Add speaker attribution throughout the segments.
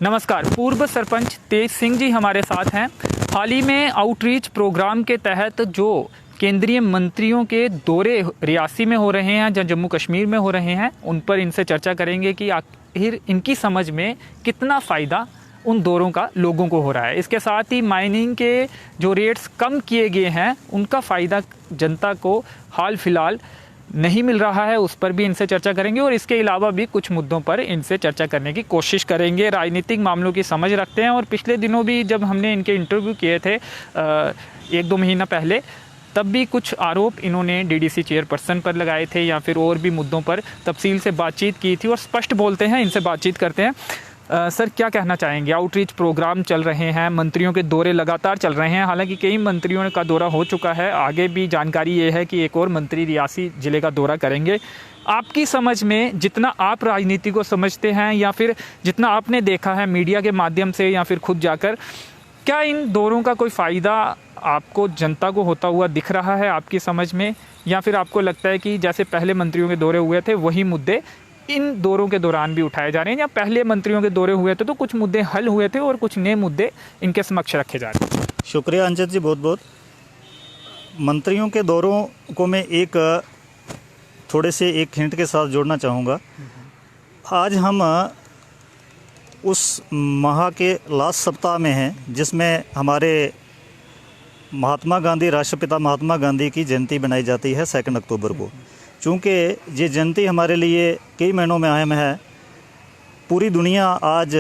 Speaker 1: नमस्कार। पूर्व सरपंच तेज सिंह जी हमारे साथ हैं। हाल ही में आउटरीच प्रोग्राम के तहत जो केंद्रीय मंत्रियों के दौरे रियासी में हो रहे हैं या जम्मू कश्मीर में हो रहे हैं, उन पर इनसे चर्चा करेंगे कि आखिर इनकी समझ में कितना फ़ायदा उन दौरों का लोगों को हो रहा है। इसके साथ ही माइनिंग के जो रेट्स कम किए गए हैं उनका फ़ायदा जनता को हाल फिलहाल नहीं मिल रहा है, उस पर भी इनसे चर्चा करेंगे और इसके अलावा भी कुछ मुद्दों पर इनसे चर्चा करने की कोशिश करेंगे। राजनीतिक मामलों की समझ रखते हैं और पिछले दिनों भी जब हमने इनके इंटरव्यू किए थे 1-2 महीना पहले, तब भी कुछ आरोप इन्होंने डीडीसी चेयरपर्सन पर लगाए थे या फिर और भी मुद्दों पर तफसील से बातचीत की थी और स्पष्ट बोलते हैं। इनसे बातचीत करते हैं। सर, क्या कहना चाहेंगे? आउटरीच प्रोग्राम चल रहे हैं, मंत्रियों के दौरे लगातार चल रहे हैं। हालांकि कई मंत्रियों का दौरा हो चुका है, आगे भी जानकारी ये है कि एक और मंत्री रियासी ज़िले का दौरा करेंगे। आपकी समझ में, जितना आप राजनीति को समझते हैं या फिर जितना आपने देखा है मीडिया के माध्यम से या फिर खुद जाकर, क्या इन दौरों का कोई फ़ायदा आपको जनता को होता हुआ दिख रहा है आपकी समझ में, या फिर आपको लगता है कि जैसे पहले मंत्रियों के दौरे हुए थे वही मुद्दे इन दौरों के दौरान भी उठाए जा रहे हैं, या पहले मंत्रियों के दौरे हुए थे तो कुछ मुद्दे हल हुए थे और कुछ नए मुद्दे इनके समक्ष रखे जा रहे हैं?
Speaker 2: शुक्रिया अंजद जी, बहुत बहुत। मंत्रियों के दौरों को मैं थोड़े से एक हिंट के साथ जोड़ना चाहूँगा। आज हम उस माह के लास्ट सप्ताह में हैं जिसमें हमारे महात्मा गांधी, राष्ट्रपिता महात्मा गांधी की जयंती बनाई जाती है 2 अक्टूबर को। चूँकि ये जयंती हमारे लिए कई महीनों में अहम है। पूरी दुनिया आज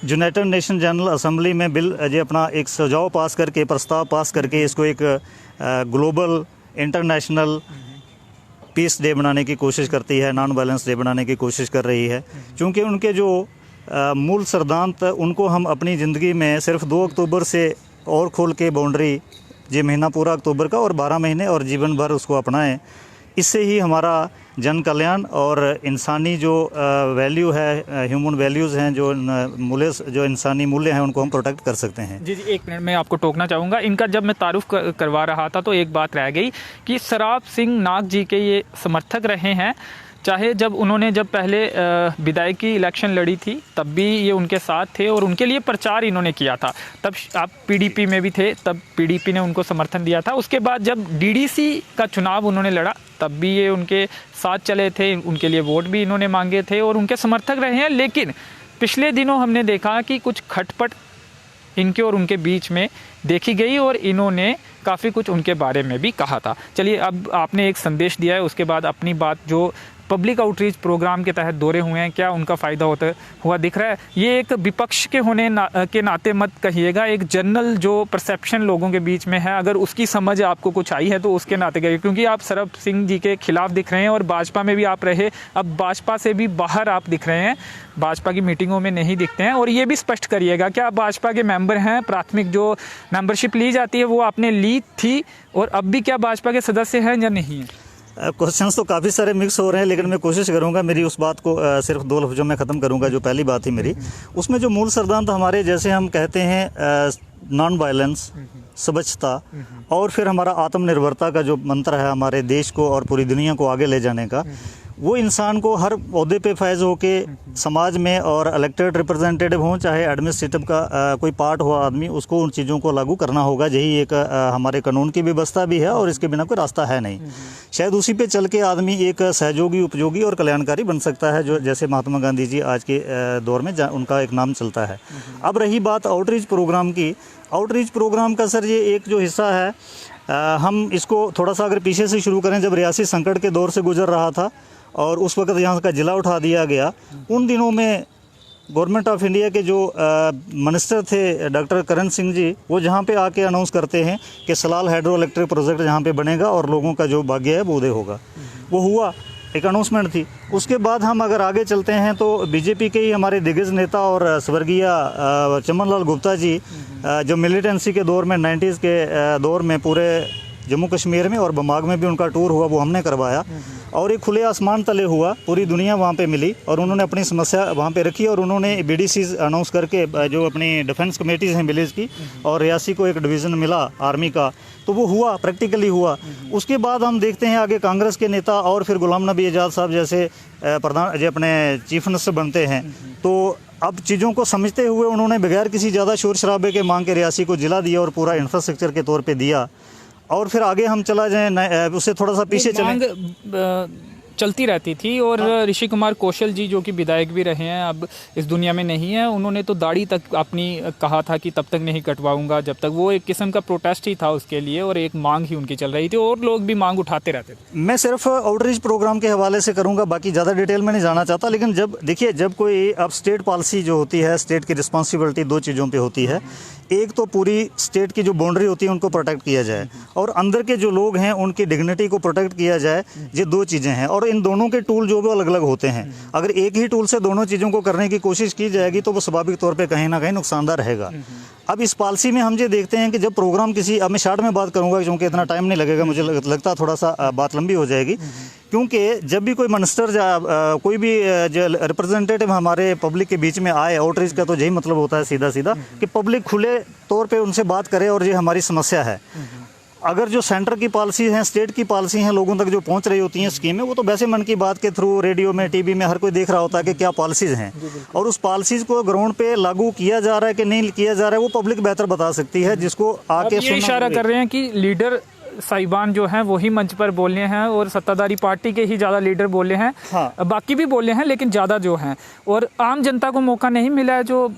Speaker 2: यूनाइटेड नेशन जनरल असेंबली में बिल जो अपना एक सुझाव पास करके, प्रस्ताव पास करके इसको एक ग्लोबल इंटरनेशनल पीस डे बनाने की कोशिश करती है, नॉन वायलेंस डे बनाने की कोशिश कर रही है। क्योंकि उनके जो मूल सिद्धांत, उनको हम अपनी ज़िंदगी में सिर्फ 2 अक्टूबर से और खोल के बाउंड्री, ये महीना पूरा अक्टूबर का और 12 महीने और जीवन भर उसको अपनाएं। इससे ही हमारा जन कल्याण और इंसानी जो वैल्यू है, ह्यूमन वैल्यूज़ हैं, जो इंसानी मूल्य हैं, उनको हम प्रोटेक्ट कर सकते हैं।
Speaker 1: जी, 1 मिनट में आपको टोकना चाहूँगा। इनका जब मैं तारुफ करवा रहा था तो एक बात रह गई कि सराफ सिंह नाग जी के ये समर्थक रहे हैं। चाहे जब पहले विधायकी इलेक्शन लड़ी थी तब भी ये उनके साथ थे और उनके लिए प्रचार इन्होंने किया था। तब आप पीडीपी में भी थे, तब पीडीपी ने उनको समर्थन दिया था। उसके बाद जब डीडीसी का चुनाव उन्होंने लड़ा तब भी ये उनके साथ चले थे, उनके लिए वोट भी इन्होंने मांगे थे और उनके समर्थक रहे हैं। लेकिन पिछले दिनों हमने देखा कि कुछ खटपट इनके और उनके बीच में देखी गई और इन्होंने काफ़ी कुछ उनके बारे में भी कहा था। चलिए, अब आपने एक संदेश दिया है, उसके बाद अपनी बात, जो पब्लिक आउटरीच प्रोग्राम के तहत दौरे हुए हैं, क्या उनका फ़ायदा होता हुआ दिख रहा है? ये एक विपक्ष के होने के नाते मत कहिएगा, एक जनरल जो परसेप्शन लोगों के बीच में है, अगर उसकी समझ आपको कुछ आई है तो उसके नाते कहिए, क्योंकि आप सरब सिंह जी के खिलाफ दिख रहे हैं और भाजपा में भी आप रहे, अब भाजपा से भी बाहर आप दिख रहे हैं, भाजपा की मीटिंगों में नहीं दिखते हैं। और ये भी स्पष्ट करिएगा, क्या आप भाजपा के मेंबर हैं? प्राथमिक जो मेंबरशिप ली जाती है वो आपने ली थी और अब भी क्या भाजपा के सदस्य हैं या नहीं है?
Speaker 2: क्वेश्चंस तो काफ़ी सारे मिक्स हो रहे हैं, लेकिन मैं कोशिश करूंगा मेरी उस बात को सिर्फ 2 लफ्ज़ों में ख़त्म करूंगा। जो पहली बात थी मेरी, उसमें जो मूल सिद्धांत हमारे, जैसे हम कहते हैं नॉन वायलेंस, स्वच्छता, और फिर हमारा आत्मनिर्भरता का जो मंत्र है हमारे देश को और पूरी दुनिया को आगे ले जाने का, वो इंसान को हर ओहदे पे फैज़ होके समाज में, और इलेक्टेड रिप्रेजेंटेटिव हों चाहे एडमिनिस्ट्रेटिव का कोई पार्ट हो आदमी, उसको उन चीज़ों को लागू करना होगा। यही एक हमारे कानून की व्यवस्था भी है और इसके बिना कोई रास्ता है नहीं। शायद उसी पे चल के आदमी एक सहयोगी, उपयोगी और कल्याणकारी बन सकता है, जो जैसे महात्मा गांधी जी आज के दौर में उनका एक नाम चलता है। अब रही बात आउटरीच प्रोग्राम की, आउटरीच प्रोग्राम का सर ये एक जो हिस्सा है, हम इसको थोड़ा सा अगर पीछे से शुरू करें, जब रियासी संकट के दौर से गुजर रहा था और उस वक्त यहाँ का जिला उठा दिया गया, उन दिनों में गवर्नमेंट ऑफ इंडिया के जो मिनिस्टर थे डॉक्टर करण सिंह जी, वो जहाँ पे आके अनाउंस करते हैं कि सलाल हाइड्रो इलेक्ट्रिक प्रोजेक्ट जहाँ पे बनेगा और लोगों का जो भाग्य है वो उदय होगा, वो हुआ, एक अनाउंसमेंट थी। उसके बाद हम अगर आगे चलते हैं तो बीजेपी के ही हमारे दिग्गज नेता और स्वर्गीय चमन लाल गुप्ता जी, जो मिलिटेंसी के दौर में 90s के दौर में पूरे जम्मू कश्मीर में और बमाग में भी उनका टूर हुआ, वो हमने करवाया। और एक खुले आसमान तले हुआ, पूरी दुनिया वहाँ पे मिली और उन्होंने अपनी समस्या वहाँ पे रखी और उन्होंने BDC अनाउंस करके जो अपनी डिफेंस कमेटीज़ हैं विलेज की, और रियासी को एक डिवीज़न मिला आर्मी का, तो वो हुआ, प्रैक्टिकली हुआ। उसके बाद हम देखते हैं आगे कांग्रेस के नेता और फिर गुलाम नबी आज़ाद साहब जैसे प्रधान जो अपने चीफ मिनिस्टर बनते हैं, तो अब चीज़ों को समझते हुए उन्होंने बगैर किसी ज़्यादा शोर शराबे के मांग के रियासी को जिला दिया और पूरा इंफ्रास्ट्रक्चर के तौर पे दिया। और फिर आगे हम चला जाएँ, उससे थोड़ा सा पीछे चलें,
Speaker 1: चलती रहती थी। और ऋषि कुमार कौशल जी जो कि विधायक भी रहे हैं, अब इस दुनिया में नहीं है, उन्होंने तो दाढ़ी तक अपनी कहा था कि तब तक नहीं कटवाऊंगा जब तक, वो एक किस्म का प्रोटेस्ट ही था उसके लिए और एक मांग ही उनकी चल रही थी और लोग भी मांग उठाते रहते थे।
Speaker 2: मैं सिर्फ आउटरीच प्रोग्राम के हवाले से करूंगा, बाकी ज़्यादा डिटेल में नहीं जाना चाहता। लेकिन जब देखिए, जब कोई अब स्टेट पॉलिसी जो होती है, स्टेट की रिस्पॉन्सिबिलिटी दो चीज़ों पे होती है। एक तो पूरी स्टेट की जो बाउंड्री होती है उनको प्रोटेक्ट किया जाए, और अंदर के जो लोग हैं उनकी डिग्निटी को प्रोटेक्ट किया जाए। ये दो चीज़ें हैं और इन दोनों के टूल जो वो अलग अलग होते हैं। अगर एक ही टूल से दोनों चीज़ों को करने की कोशिश की जाएगी तो वो स्वाभाविक तौर पे कहीं ना कहीं नुकसानदार रहेगा। अब इस पॉलिसी में हम ये देखते हैं कि जब प्रोग्राम किसी, अब मैं शॉर्ट में बात करूंगा क्योंकि इतना टाइम नहीं लगेगा, मुझे लगता थोड़ा सा बात लंबी हो जाएगी, क्योंकि जब भी कोई मिनिस्टर कोई भी जो रिप्रेजेंटेटिव हमारे पब्लिक के बीच में आए, आउटरीच का तो यही मतलब होता है सीधा सीधा कि पब्लिक खुले तौर पे उनसे बात करे और ये हमारी समस्या है। अगर जो सेंटर की पॉलिसी हैं, स्टेट की पॉलिसी हैं, लोगों तक जो पहुंच रही होती हैं स्कीमें, वो तो वैसे मन की बात के थ्रू रेडियो में, टीवी में हर कोई देख रहा होता है कि क्या पॉलिसीज़ हैं, और उस पॉलिसीज़ को ग्राउंड पे लागू किया जा रहा है कि नहीं किया जा रहा है, वो पब्लिक बेहतर बता सकती है, जिसको आके
Speaker 1: ये इशारा कर रहे हैं कि लीडर साहिबान जो हैं वही मंच पर बोले हैं और सत्ताधारी पार्टी के ही ज़्यादा लीडर बोले हैं।
Speaker 2: हाँ।
Speaker 1: बाकी भी बोले हैं लेकिन ज़्यादा जो हैं, और आम जनता को मौका नहीं मिला है जो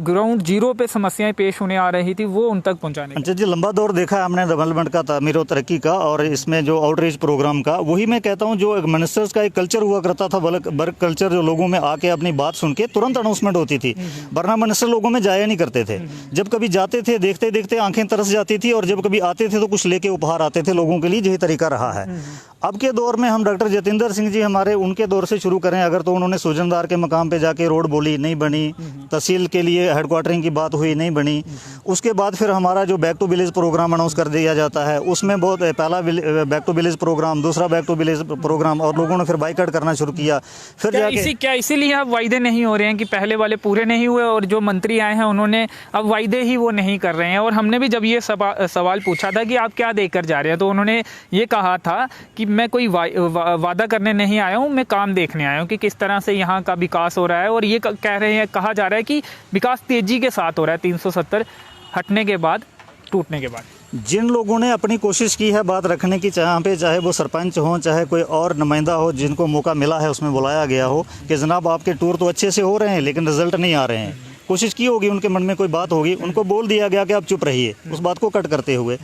Speaker 1: ग्राउंड जीरो पे समस्याएं पेश होने आ रही थी वो उन तक पहुंचाने।
Speaker 2: अच्छा जी, लंबा दौर देखा है हमने डेवलपमेंट का, तामीर और तरक्की का, और इसमें जो आउटरीच प्रोग्राम का, वही मैं कहता हूं जो मिनिस्टर्स का एक कल्चर हुआ करता था, वर्क कल्चर, जो लोगों में आके अपनी बात सुन के तुरंत अनाउंसमेंट होती थी, वरना मिनिस्टर लोगों में जाया नहीं करते थे। जब कभी जाते थे देखते देखते आंखें तरस जाती थी, और जब कभी आते थे तो कुछ लेके उपहार आते थे लोगों के लिए। यही तरीका रहा है। अब के दौर में हम डॉक्टर जतिंदर सिंह जी हमारे, उनके दौर से शुरू करें अगर, तो उन्होंने सूजनदार के मकाम पे जाके रोड बोली, नहीं बनी। तहसील के लिए हेडक्वार्टरिंग की बात हुई, नहीं बनी। उसके बाद फिर हमारा जो back to village programme announce कर दिया जाता है, उसमें बहुत पहला बैक टू विलेज प्रोग्राम, दूसरा बैक टू विलेज प्रोग्राम, और लोगों ने फिर बाइकआउट करना शुरू किया। फिर
Speaker 1: क्या इसीलिए अब वायदे नहीं हो रहे हैं कि पहले वाले पूरे नहीं हुए और जो मंत्री आए हैं उन्होंने अब वायदे ही वो नहीं कर रहे हैं? और हमने भी जब ये सवाल पूछा था कि आप क्या देकर जा रहे हैं, तो उन्होंने ये कहा था कि मैं कोई वादा करने नहीं आया हूँ, मैं काम देखने आया हूँ कि किस तरह से यहाँ का विकास हो रहा है। और ये कह रहे हैं, कहा जा रहा है कि विकास तेजी के साथ हो रहा है 370 हटने के बाद, टूटने के बाद।
Speaker 2: जिन लोगों ने अपनी कोशिश की है बात रखने की, चाहे वो सरपंच हो, चाहे कोई और नुमाइंदा हो, जिनको मौका मिला है उसमें बुलाया गया हो कि जनाब आपके टूर तो अच्छे से हो रहे हैं लेकिन रिजल्ट नहीं आ रहे हैं, कोशिश की होगी, उनके मन में कोई बात होगी, उनको बोल दिया गया कि आप चुप रहिए, उस बात को कट करते हुए।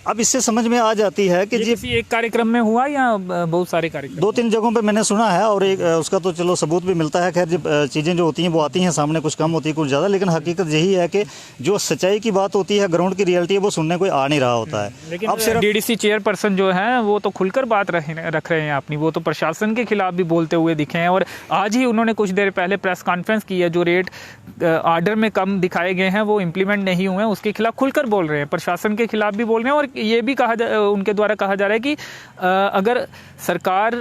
Speaker 2: अब इससे समझ में आ जाती है कि जी
Speaker 1: एक कार्यक्रम में हुआ या बहुत सारे कार्यक्रम?
Speaker 2: 2-3 जगहों पे मैंने सुना है, और एक उसका तो चलो सबूत भी मिलता है। खैर जब चीज़ें जो होती हैं वो आती हैं सामने, कुछ कम होती है कुछ ज़्यादा, लेकिन हकीकत यही है कि जो सच्चाई की बात होती है, ग्राउंड की रियलिटी है, वो सुनने कोई आ नहीं रहा होता है।
Speaker 1: लेकिन अब सिर्फ DDC चेयरपर्सन जो है वो तो खुलकर बात रख रहे हैं अपनी, वो तो प्रशासन के खिलाफ भी बोलते हुए दिखे हैं। और आज ही उन्होंने कुछ देर पहले प्रेस कॉन्फ्रेंस की है, जो रेट आर्डर में कम दिखाए गए हैं वो इम्प्लीमेंट नहीं हुए हैं, उसके खिलाफ खुलकर बोल रहे हैं, प्रशासन के खिलाफ भी बोल रहे हैं। और ये भी उनके द्वारा कहा जा रहा है कि अगर सरकार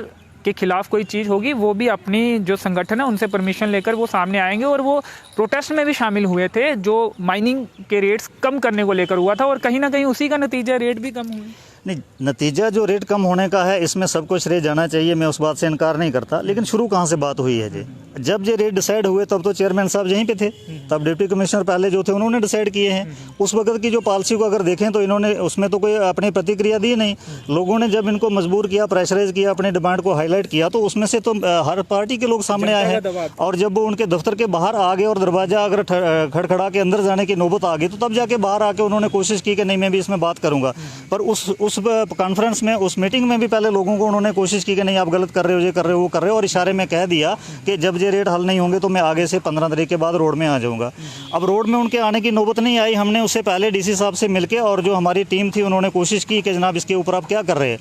Speaker 1: के खिलाफ कोई चीज़ होगी वो भी अपनी जो संगठन है उनसे परमिशन लेकर वो सामने आएंगे। और वो प्रोटेस्ट में भी शामिल हुए थे जो माइनिंग के रेट्स कम करने को लेकर हुआ था, और कहीं ना कहीं उसी का नतीजा रेट भी कम हुए।
Speaker 2: नहीं, नतीजा जो रेट कम होने का है इसमें सबको श्रेय जाना चाहिए, मैं उस बात से इनकार नहीं करता, लेकिन शुरू कहाँ से बात हुई है जी? जब ये रेट डिसाइड हुए तब तो चेयरमैन साहब यहीं पे थे, तब डिप्टी कमिश्नर पहले जो थे उन्होंने डिसाइड किए हैं। उस वक्त की जो पॉलिसी को अगर देखें तो इन्होंने उसमें तो कोई अपनी प्रतिक्रिया दी नहीं। लोगों ने जब इनको मजबूर किया, प्रेशराइज किया, अपनी डिमांड को हाईलाइट किया, तो उसमें से तो हर पार्टी के लोग सामने आए हैं। और जब वो उनके दफ्तर के बाहर आ गए और दरवाजा अगर खड़खड़ा के अंदर जाने की नौबत आ गई, तो तब जाके बाहर आके उन्होंने कोशिश की कि नहीं मैं भी इसमें बात करूंगा। पर उस कॉन्फ्रेंस में, उस मीटिंग में भी पहले लोगों को उन्होंने कोशिश की कि नहीं आप गलत कर रहे हो, ये कर रहे हो, वो कर रहे हो, और इशारे में कह दिया कि जब ये रेट हल नहीं होंगे तो मैं आगे से 15 तारीख के बाद रोड में आ जाऊंगा। अब रोड में उनके आने की नौबत नहीं आई। हमने उससे पहले DC साहब से मिलके और जो हमारी टीम थी उन्होंने कोशिश की कि जनाब इसके ऊपर आप क्या कर रहे हैं।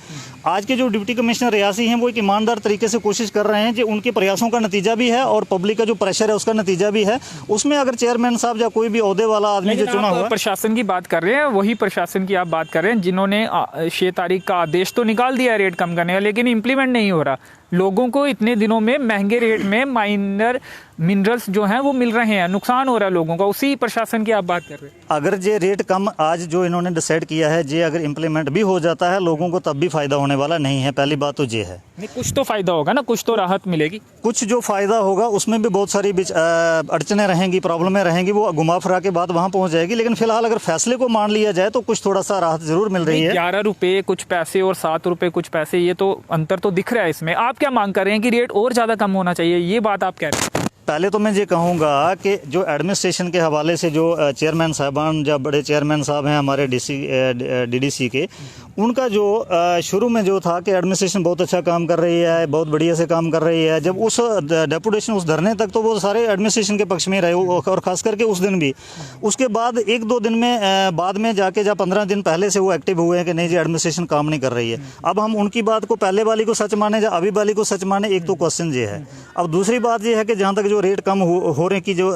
Speaker 2: आज के जो डिप्टी कमिश्नर रियासी हैं वो एक ईमानदार तरीके से कोशिश कर रहे हैं कि उनके प्रयासों का नतीजा भी है और पब्लिक का जो प्रेशर है उसका नतीजा भी है। उसमें अगर चेयरमैन साहब या कोई भी ओहदे वाला आदमी जो चुना हुआ,
Speaker 1: प्रशासन की बात कर रहे हैं, वही प्रशासन की आप बात कर रहे हैं जिन्होंने 6 तारीख का आदेश तो निकाल दिया रेट कम करने का, लेकिन इम्प्लीमेंट नहीं हो रहा। लोगों को इतने दिनों में महंगे रेट में माइनर मिनरल्स जो हैं वो मिल रहे हैं, नुकसान हो रहा है लोगों का, उसी प्रशासन की आप बात कर रहे हैं।
Speaker 2: अगर ये रेट कम आज जो इन्होंने डिसाइड किया है, ये अगर इम्प्लीमेंट भी हो जाता है लोगों को तब भी फायदा होने वाला नहीं है। पहली बात तो ये है।
Speaker 1: नहीं, कुछ तो फायदा होगा ना, कुछ तो राहत मिलेगी।
Speaker 2: कुछ जो फायदा होगा उसमें भी बहुत सारी अड़चने रहेंगी, प्रॉब्लमें रहेंगी, वो घुमा फिरा के बाद वहां पहुंच जाएगी। लेकिन फिलहाल अगर फैसले को मान लिया जाए तो कुछ थोड़ा सा राहत जरूर मिल रही है।
Speaker 1: 11 रुपये कुछ पैसे और 7 रुपये कुछ पैसे, ये तो अंतर तो दिख रहा है इसमें। आप क्या मांग कर रहे हैं कि रेट और ज़्यादा कम होना चाहिए, ये बात आप कह रहे हैं?
Speaker 2: पहले तो मैं ये कहूँगा कि जो एडमिनिस्ट्रेशन के हवाले से जो चेयरमैन साहबान या बड़े चेयरमैन साहब हैं हमारे डीडीसी के, उनका जो शुरू में जो था कि एडमिनिस्ट्रेशन बहुत अच्छा काम कर रही है, बहुत बढ़िया से काम कर रही है, जब उस डेपुटेशन उस धरने तक तो वो सारे एडमिनिस्ट्रेशन के पक्ष में रहे और ख़ास करके उस दिन भी। उसके बाद 1-2 दिन में बाद में जाके जब 15 दिन पहले से वो एक्टिव हुए हैं कि नहीं जी एडमिनिस्ट्रेशन काम नहीं कर रही है। अब हम उनकी बात को पहले वाली को सच माने या अभी वाली को सच माने, एक तो क्वेश्चन ये है। अब दूसरी बात ये है कि जहाँ तक जो रेट कम होने की जो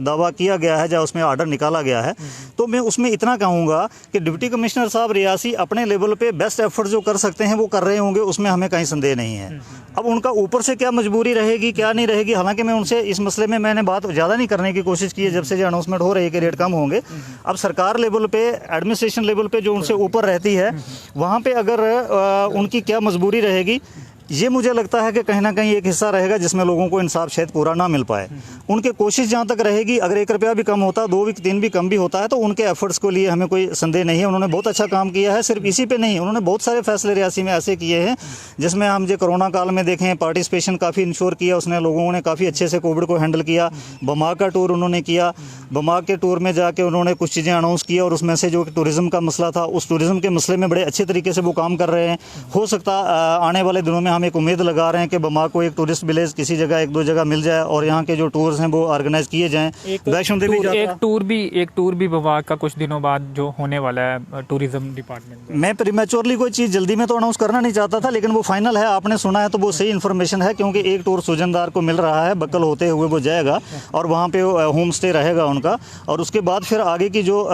Speaker 2: दावा किया गया है या उसमें ऑर्डर निकाला गया है, तो मैं उसमें इतना कहूँगा कि डिप्टी कमिश्नर साहब रियासी अपने लेवल पे बेस्ट एफर्ट जो कर सकते हैं वो कर रहे होंगे, उसमें हमें कहीं संदेह नहीं है। अब उनका ऊपर से क्या मजबूरी रहेगी क्या नहीं रहेगी, हालांकि मैं उनसे इस मसले में मैंने बात ज़्यादा नहीं करने की कोशिश की है जब से जो अनाउंसमेंट हो रही है कि रेट कम होंगे। अब सरकार लेवल पे, एडमिनिस्ट्रेशन लेवल पे जो उनसे ऊपर रहती है, वहाँ पे अगर उनकी क्या मजबूरी रहेगी, ये मुझे लगता है कि कहीं ना कहीं एक हिस्सा रहेगा जिसमें लोगों को इंसाफ शायद पूरा ना मिल पाए। उनकी कोशिश जहाँ तक रहेगी, अगर 1 रुपया भी कम होता, 2 भी 3 भी कम भी होता है, तो उनके एफर्ट्स को लिए हमें कोई संदेह नहीं है। उन्होंने बहुत अच्छा काम किया है। सिर्फ इसी पे नहीं, उन्होंने बहुत सारे फैसले रियासी में ऐसे किए हैं जिसमें हम जो कोरोना काल में देखें, पार्टिसिपेशन काफ़ी इंश्योर किया उसने, लोगों ने काफ़ी अच्छे से कोविड को हैंडल किया। बमाक का टूर उन्होंने किया, बमाक के टूर में जाके उन्होंने कुछ चीज़ें अनाउंस किया और उसमें से जो टूरिज़्म का मसला था, उस टूरिज़्म के मसले में बड़े अच्छे तरीके से वो काम कर रहे हैं। हो सकता आने वाले दिनों में हम एक उम्मीद लगा रहे हैं कि बमाक को एक टूरिस्ट विलेज किसी जगह 1-2 जगह मिल जाए और यहाँ के जो टूर्स हैं वो ऑर्गेनाइज किए जाएं। वैष्णो देवी
Speaker 1: एक टूर भी बमाक का कुछ दिनों बाद जो होने वाला है टूरिज्म डिपार्टमेंट में।
Speaker 2: मैं प्रीमेच्योरली कोई चीज़ जल्दी में तो अनाउंस करना नहीं चाहता था, लेकिन वो फाइनल है, आपने सुना है तो वो सही इन्फॉर्मेशन है, क्योंकि एक टूर सुजनदार को मिल रहा है, बक्कल होते हुए वो जाएगा और वहाँ पे होम स्टे रहेगा उनका। और उसके बाद फिर आगे की जो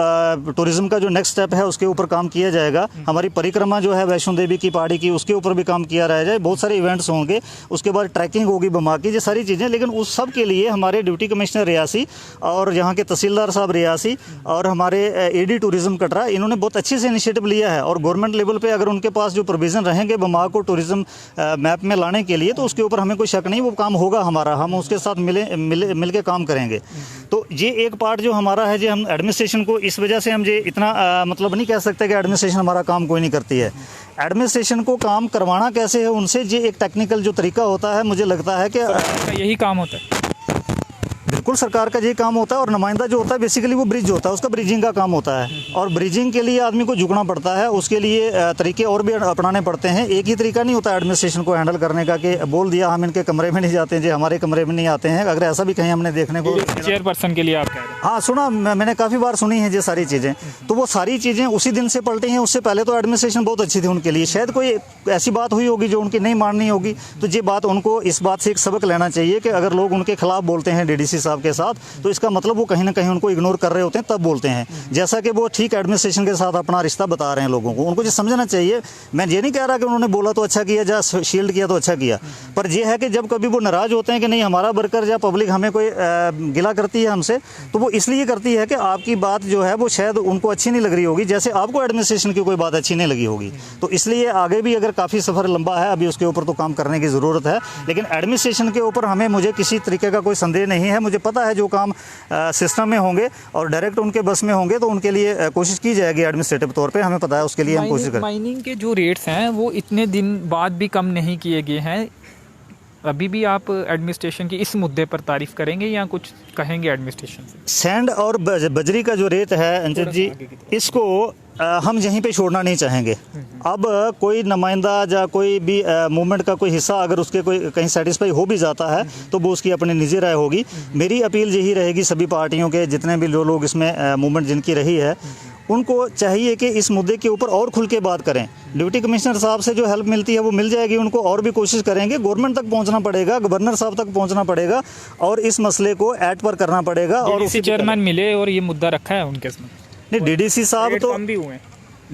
Speaker 2: टूरिज्म का जो नेक्स्ट स्टेप है उसके ऊपर काम किया जाएगा। हमारी परिक्रमा जो है वैष्णो देवी की पहाड़ी की, उसके ऊपर भी काम किया रह जाए। बहुत सारे इवेंट्स होंगे, उसके बाद ट्रैकिंग होगी बमाक की, ये सारी चीज़ें। लेकिन उस सब के लिए हमारे डिप्टी कमिश्नर रियासी और यहाँ के तहसीलदार साहब रियासी और हमारे एडी टूरिज्म कटरा, इन्होंने बहुत अच्छे से इनिशिएटिव लिया है। और गवर्नमेंट लेवल पे अगर उनके पास जो प्रोविज़न रहेंगे बमाक को टूरिज्म मैप में लाने के लिए, तो उसके ऊपर हमें कोई शक नहीं, वो काम होगा हमारा, हम उसके साथ मिल के काम करेंगे। तो ये एक पार्ट जो हमारा है, जो हम एडमिनिस्ट्रेशन को इस वजह से हम ये इतना मतलब नहीं कह सकते कि एडमिनिस्ट्रेशन हमारा काम कोई नहीं करती है। एडमिनिस्ट्रेशन को काम करवाना कैसे है उनसे, ये एक टेक्निकल जो तरीका होता है, मुझे लगता है कि
Speaker 1: यही काम होता है।
Speaker 2: बिल्कुल सरकार का यही काम होता है। और नुमाइंदा जो होता है बेसिकली वो ब्रिज होता है, उसका ब्रिजिंग का काम होता है। और ब्रिजिंग के लिए आदमी को झुकना पड़ता है, उसके लिए तरीके और भी अपनाने पड़ते हैं। एक ही तरीका नहीं होता एडमिनिस्ट्रेशन को हैंडल करने का कि बोल दिया हम इनके कमरे में नहीं जाते हैं, जी हमारे कमरे में नहीं आते हैं। अगर ऐसा भी कहीं हमने देखने को,
Speaker 1: चेयरपर्सन के लिए आप कह रहे हैं?
Speaker 2: हाँ, सुना, मैंने काफ़ी बार सुनी है ये सारी चीज़ें। तो वो सारी चीज़ें उसी दिन से पलटी हैं। उससे पहले तो एडमिनिस्ट्रेशन बहुत अच्छी थी उनके लिए। शायद कोई ऐसी बात हुई होगी जो उनकी नहीं माननी होगी, तो ये बात उनको इस बात से एक सबक लेना चाहिए कि अगर लोग उनके खिलाफ बोलते हैं डीडीसी साहब के साथ, तो इसका मतलब वो कहीं ना कहीं उनको इग्नोर कर रहे होते हैं, तब बोलते हैं। जैसा कि वो ठीक एडमिनिस्ट्रेशन के साथ अपना रिश्ता बता रहे हैं लोगों को, उनको ये समझना चाहिए। मैं ये नहीं कह रहा कि उन्होंने बोला तो अच्छा किया, या शील्ड किया तो अच्छा किया, पर यह है कि जब कभी वो नाराज होते हैं कि नहीं हमारा वर्कर या पब्लिक हमें कोई गिला करती है हमसे, तो वो इसलिए करती है कि आपकी बात जो है वो शायद उनको अच्छी नहीं लग रही होगी, जैसे आपको एडमिनिस्ट्रेशन की कोई बात अच्छी नहीं लगी होगी। तो इसलिए आगे भी अगर काफ़ी सफ़र लंबा है, अभी उसके ऊपर तो काम करने की ज़रूरत है। लेकिन एडमिनिस्ट्रेशन के ऊपर मुझे किसी तरीके का कोई संदेह नहीं है। मुझे पता है जो काम सिस्टम में होंगे और डायरेक्ट उनके बस में होंगे, तो उनके लिए कोशिश की जाएगी एडमिनिस्ट्रेटिव तौर पे, हमें पता है, उसके लिए हम कोशिश करें।
Speaker 1: माइनिंग के जो रेट्स हैं वो इतने दिन बाद भी कम नहीं किए गए हैं। अभी भी आप एडमिनिस्ट्रेशन की इस मुद्दे पर तारीफ करेंगे या कुछ कहेंगे एडमिनिस्ट्रेशन से?
Speaker 2: सैंड और बजरी का जो रेट है अंजित जी, इसको हम यहीं पे छोड़ना नहीं चाहेंगे। अब कोई नुमाइंदा या कोई भी मूवमेंट का कोई हिस्सा अगर उसके कोई कहीं सेटिस्फाई हो भी जाता है तो वो उसकी अपनी निजी राय होगी। मेरी अपील यही रहेगी सभी पार्टियों के, जितने भी लोग इसमें मूवमेंट जिनकी रही है, उनको चाहिए कि इस मुद्दे के ऊपर और खुल के बात करें। डिप्टी कमिश्नर साहब से जो हेल्प मिलती है वो मिल जाएगी उनको, और भी कोशिश करेंगे। गवर्नमेंट तक पहुंचना पड़ेगा, गवर्नर साहब तक पहुंचना पड़ेगा और इस मसले को ऐड पर करना पड़ेगा। और
Speaker 1: डीडीसी चेयरमैन मिले और ये मुद्दा रखा है उनके इसमें।
Speaker 2: नहीं, डीडीसी साहब तो
Speaker 1: भी हुए,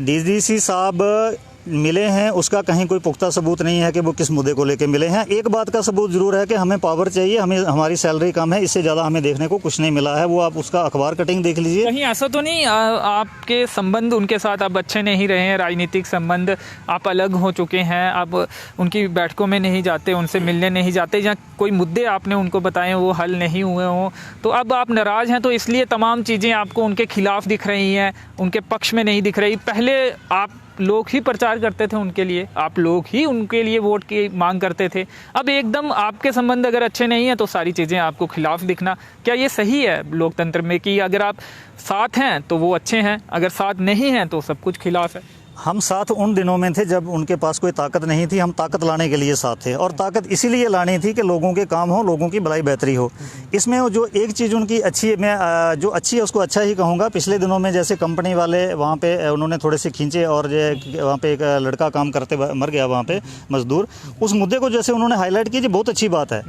Speaker 2: डीडीसी साहब मिले हैं, उसका कहीं कोई पुख्ता सबूत नहीं है कि वो किस मुद्दे को लेके मिले हैं। एक बात का सबूत जरूर है कि हमें पावर चाहिए, हमें हमारी सैलरी कम है, इससे ज़्यादा हमें देखने को कुछ नहीं मिला है। वो आप उसका अखबार कटिंग देख लीजिए।
Speaker 1: कहीं ऐसा तो नहीं आपके संबंध उनके साथ अब अच्छे नहीं रहे हैं, राजनीतिक संबंध, आप अलग हो चुके हैं, आप उनकी बैठकों में नहीं जाते, उनसे मिलने नहीं जाते, या कोई मुद्दे आपने उनको बताए वो हल नहीं हुए हों, तो अब आप नाराज़ हैं, तो इसलिए तमाम चीज़ें आपको उनके खिलाफ दिख रही हैं, उनके पक्ष में नहीं दिख रही। पहले आप लोग ही प्रचार करते थे उनके लिए, आप लोग ही उनके लिए वोट की मांग करते थे। अब एकदम आपके संबंध अगर अच्छे नहीं हैं तो सारी चीज़ें आपको खिलाफ दिखना, क्या ये सही है लोकतंत्र में कि अगर आप साथ हैं तो वो अच्छे हैं, अगर साथ नहीं हैं तो सब कुछ खिलाफ है?
Speaker 2: हम साथ उन दिनों में थे जब उनके पास कोई ताकत नहीं थी, हम ताकत लाने के लिए साथ थे, और ताकत इसीलिए लानी थी कि लोगों के काम हो, लोगों की भलाई बेहतरी हो। इसमें जो एक चीज़ उनकी अच्छी है, मैं जो अच्छी है उसको अच्छा ही कहूँगा। पिछले दिनों में जैसे कंपनी वाले वहाँ पे उन्होंने थोड़े से खींचे और वहाँ पे एक लड़का काम करते मर गया वहाँ पे मजदूर, उस मुद्दे को जैसे उन्होंने हाईलाइट किया, बहुत अच्छी बात है।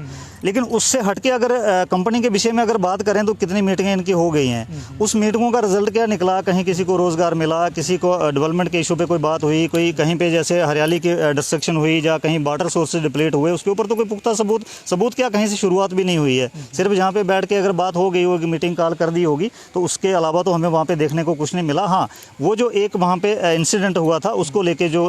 Speaker 2: लेकिन उससे हटके अगर कंपनी के विषय में अगर बात करें तो कितनी मीटिंगें इनकी हो गई हैं, उस मीटिंगों का रिजल्ट क्या निकला? कहीं किसी को रोज़गार मिला, किसी को डेवलपमेंट के इशू पे कोई बात हुई, कोई कहीं पे जैसे हरियाली की डिस्ट्रक्शन हुई या कहीं वाटर सोर्सेज डिप्लीट हुए, उसके ऊपर तो कोई पुख्ता सबूत क्या, कहीं से शुरुआत भी नहीं हुई है। सिर्फ जहाँ पे बैठ के अगर बात हो गई होगी, मीटिंग कॉल कर दी होगी, तो उसके अलावा तो हमें वहाँ पे देखने को कुछ नहीं मिला। हाँ, वो जो एक वहाँ पे इंसिडेंट हुआ था उसको लेके जो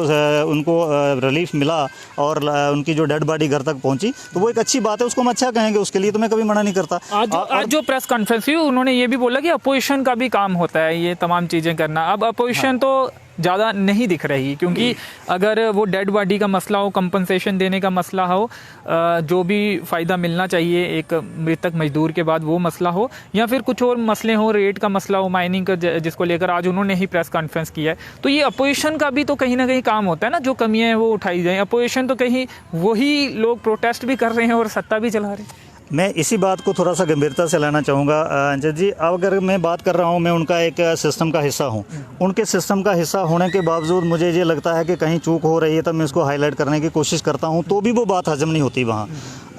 Speaker 2: उनको रिलीफ मिला और उनकी जो डेड बॉडी घर तक पहुँची, तो वो एक अच्छी बात है, उसको हम अच्छा कहेंगे, उसके लिए तो मैं कभी मना नहीं करता।
Speaker 1: आज जो प्रेस कॉन्फ्रेंस हुई उन्होंने ये भी बोला कि अपोजिशन का भी काम होता है ये तमाम चीज़ें करना। अब अपोजिशन तो ज़्यादा नहीं दिख रही, क्योंकि अगर वो डेड बॉडी का मसला हो, कंपनसेशन देने का मसला हो, जो भी फ़ायदा मिलना चाहिए एक मृतक मजदूर के बाद वो मसला हो, या फिर कुछ और मसले हो, रेट का मसला हो, माइनिंग का, जिसको लेकर आज उन्होंने ही प्रेस कॉन्फ्रेंस किया है, तो ये अपोजिशन का भी तो कहीं ना कहीं काम होता है ना, जो कमियाँ हैं वो उठाई जाएँ। अपोजिशन तो कहीं वही लोग प्रोटेस्ट भी कर रहे हैं और सत्ता भी चला रहे हैं।
Speaker 2: मैं इसी बात को थोड़ा सा गंभीरता से लेना चाहूँगा जज जी। अब अगर मैं बात कर रहा हूँ, मैं उनका एक सिस्टम का हिस्सा हूँ, उनके सिस्टम का हिस्सा होने के बावजूद मुझे ये लगता है कि कहीं चूक हो रही है, तब मैं उसको हाईलाइट करने की कोशिश करता हूँ, तो भी वो बात हजम नहीं होती वहाँ।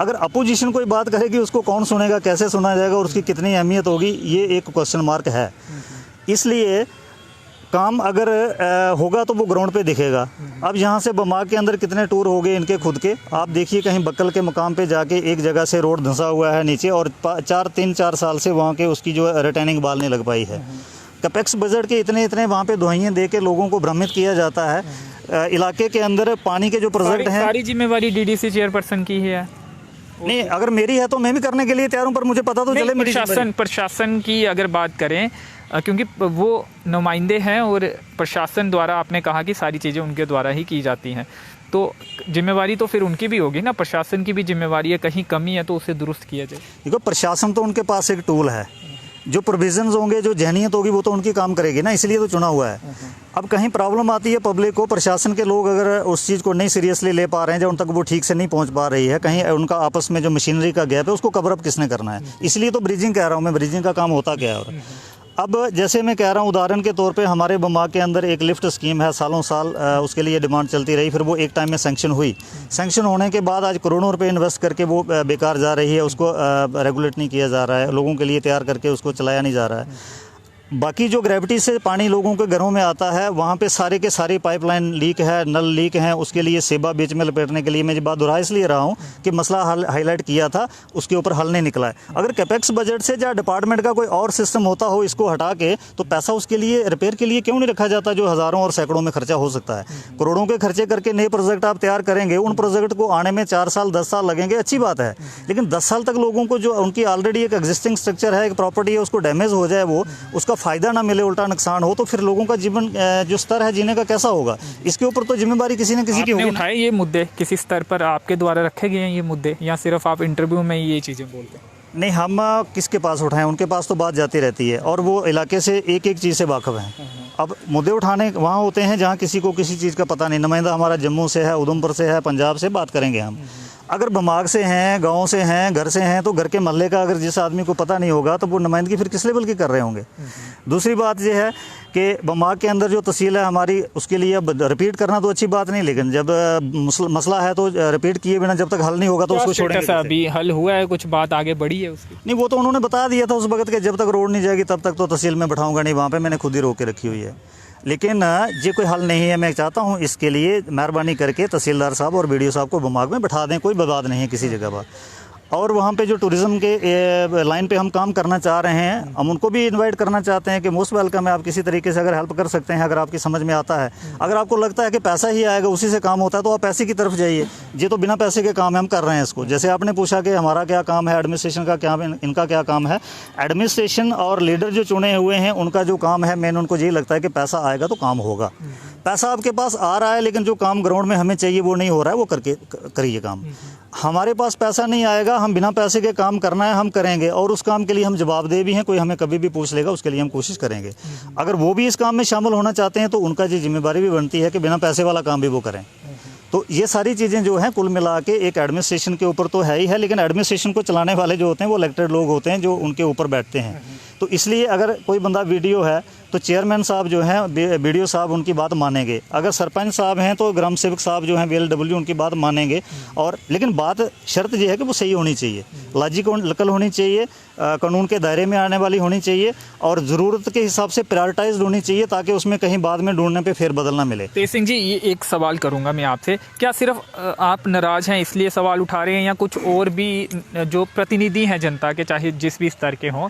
Speaker 2: अगर अपोजिशन कोई बात करेगी उसको कौन सुनेगा, कैसे सुना जाएगा और उसकी कितनी अहमियत होगी, ये एक क्वेश्चन मार्क है। इसलिए काम अगर होगा तो वो ग्राउंड पे दिखेगा। अब यहाँ से बमा के अंदर कितने टूर हो गए इनके खुद के, आप देखिए कहीं बक्कल के मुकाम पे जाके एक जगह से रोड धंसा हुआ है नीचे, और 4 साल से वहाँ के उसकी जो रिटर्निंग बाल नहीं लग पाई है। कैपेक्स बजट के इतने वहाँ पे दुआइयाँ दे के लोगों को भ्रमित किया जाता है। इलाके के अंदर पानी के जो प्रोजेक्ट हैं, सारी
Speaker 1: जिम्मेवारी डीडीसी चेयरपर्सन की है।
Speaker 2: नहीं, अगर मेरी है तो मैं भी करने के लिए तैयार हूँ, पर मुझे पता तो चले।
Speaker 1: प्रशासन की अगर बात करें, क्योंकि वो नुमाइंदे हैं और प्रशासन द्वारा आपने कहा कि सारी चीज़ें उनके द्वारा ही की जाती हैं, तो जिम्मेवारी तो फिर उनकी भी होगी ना, प्रशासन की भी जिम्मेवारी है, कहीं कमी है तो उसे दुरुस्त किया जाए।
Speaker 2: देखो, प्रशासन तो उनके पास एक टूल है, जो प्रोविजंस होंगे, जो जहनीत होगी वो तो उनकी काम करेगी ना, इसलिए तो चुना हुआ है। अब कहीं प्रॉब्लम आती है पब्लिक को, प्रशासन के लोग अगर उस चीज़ को नहीं सीरियसली ले पा रहे हैं, जब उन तक वो ठीक से नहीं पहुंच पा रही है, कहीं उनका आपस में जो मशीनरी का गैप है उसको कवर अप किसने करना है, इसलिए तो ब्रिजिंग कह रहा हूँ मैं, ब्रिजिंग का काम होता क्या है। और अब जैसे मैं कह रहा हूँ, उदाहरण के तौर पे हमारे बमा के अंदर एक लिफ्ट स्कीम है, सालों साल उसके लिए डिमांड चलती रही, फिर वो एक टाइम में सैंक्शन हुई। सैंक्शन होने के बाद आज करोड़ों रुपए इन्वेस्ट करके वो बेकार जा रही है, उसको रेगुलेट नहीं किया जा रहा है, लोगों के लिए तैयार करके उसको चलाया नहीं जा रहा है। बाकी जो ग्रेविटी से पानी लोगों के घरों में आता है, वहाँ पे सारे के सारी पाइपलाइन लीक है, नल लीक हैं, उसके लिए सेबा बीच में लपेटने के लिए मैं ये बात दोहरा इसलिए रहा हूँ कि मसला हाईलाइट किया था, उसके ऊपर हल नहीं निकला है। अगर कैपेक्स बजट से या डिपार्टमेंट का कोई और सिस्टम होता हो इसको हटा के, तो पैसा उसके लिए रिपेयर के लिए क्यों नहीं रखा जाता, जो हज़ारों और सैकड़ों में खर्चा हो सकता है। करोड़ों के खर्चे करके नए प्रोजेक्ट आप तैयार करेंगे, उन प्रोजेक्ट को आने में 4 साल 10 साल लगेंगे, अच्छी बात है, लेकिन 10 साल तक लोगों को जो उनकी ऑलरेडी एक एग्जिस्टिंग स्ट्रक्चर है, एक प्रॉपर्टी है, उसको डैमेज हो जाए, वो उसका फ़ायदा ना मिले, उल्टा नुकसान हो, तो फिर लोगों का जीवन जो स्तर है जीने का कैसा होगा। इसके ऊपर तो जिम्मेदारी किसी न किसी की होगी।
Speaker 1: उठाए ये मुद्दे किसी स्तर पर आपके द्वारा रखे गए हैं ये मुद्दे, या सिर्फ आप इंटरव्यू में ये चीज़ें बोलते हैं?
Speaker 2: नहीं, हम किसके पास उठाएं, उनके पास तो बात जाती रहती है, और वो इलाके से एक एक चीज़ से वाकिफ़ हैं। अब मुद्दे उठाने वहाँ होते हैं जहाँ किसी को किसी चीज़ का पता नहीं। नुमाइंदा हमारा जम्मू से है, उधमपुर से है, पंजाब से, बात करेंगे हम। अगर बमाग से हैं, गांव से हैं, घर से हैं, तो घर के मोहल्ले का अगर जिस आदमी को पता नहीं होगा तो वो नुमाइंदगी फिर किस लेवल की कर रहे होंगे। दूसरी बात ये है कि बमाग के अंदर जो तहसील है हमारी, उसके लिए अब रिपीट करना तो अच्छी बात नहीं, लेकिन जब मसला है तो रिपीट किए बिना जब तक हल नहीं होगा तो उसको छोड़ेंगे।
Speaker 1: अभी हल हुआ है, कुछ बात आगे बढ़ी है उसकी?
Speaker 2: नहीं, वो तो उन्होंने बता दिया था उस वक्त के जब तक रोड नहीं जाएगी तब तक तो तहसील में बैठाऊंगा नहीं, वहाँ पे मैंने खुद ही रोक के रखी हुई है। लेकिन ये कोई हल नहीं है। मैं चाहता हूँ इसके लिए मेहरबानी करके तहसीलदार साहब और BDO साहब को बमाग में बैठा दें, कोई विवाद नहीं है किसी जगह पर। और वहाँ पे जो टूरिज़्म के लाइन पे हम काम करना चाह रहे हैं, हम उनको भी इनवाइट करना चाहते हैं कि मोस्ट वेलकम है, आप किसी तरीके से अगर हेल्प कर सकते हैं, अगर आपकी समझ में आता है। अगर आपको लगता है कि पैसा ही आएगा, उसी से काम होता है, तो आप पैसे की तरफ जाइए। ये तो बिना पैसे के काम है, हम कर रहे हैं इसको। जैसे आपने पूछा कि हमारा क्या काम है, एडमिनिस्ट्रेशन का क्या, इनका क्या काम है। एडमिनिस्ट्रेशन और लीडर जो चुने हुए हैं उनका जो काम है, मेन उनको यही लगता है कि पैसा आएगा तो काम होगा। पैसा आपके पास आ रहा है लेकिन जो काम ग्राउंड में हमें चाहिए वो नहीं हो रहा है, वो करके करिए काम। हमारे पास पैसा नहीं आएगा, हम बिना पैसे के काम करना है, हम करेंगे, और उस काम के लिए हम जवाबदेह भी हैं। कोई हमें कभी भी पूछ लेगा, उसके लिए हम कोशिश करेंगे। अगर वो भी इस काम में शामिल होना चाहते हैं तो उनका ये जिम्मेदारी भी बनती है कि बिना पैसे वाला काम भी वो करें। तो ये सारी चीज़ें जो हैं कुल मिला के एक एडमिनिस्ट्रेशन के ऊपर तो है ही है, लेकिन एडमिनिस्ट्रेशन को चलाने वाले जो होते हैं वो इलेक्टेड लोग होते हैं जो उनके ऊपर बैठते हैं। तो इसलिए अगर कोई बंदा BDO है तो चेयरमैन साहब जो हैं, BDO साहब उनकी बात मानेंगे। अगर सरपंच साहब हैं तो ग्राम सेवक साहब जो हैं BLW उनकी बात मानेंगे। और लेकिन बात शर्त ये है कि वो सही होनी चाहिए, लॉजिकल होनी चाहिए, कानून के दायरे में आने वाली होनी चाहिए, और ज़रूरत के हिसाब से प्रायोरिटाइज होनी चाहिए, ताकि उसमें कहीं बाद में ढूंढने पे फेरबदल ना मिले।
Speaker 1: तेज सिंह जी, ये एक सवाल करूंगा मैं आपसे, क्या सिर्फ आप नाराज़ हैं इसलिए सवाल उठा रहे हैं, या कुछ और भी जो प्रतिनिधि हैं जनता के, चाहे जिस भी स्तर के हों,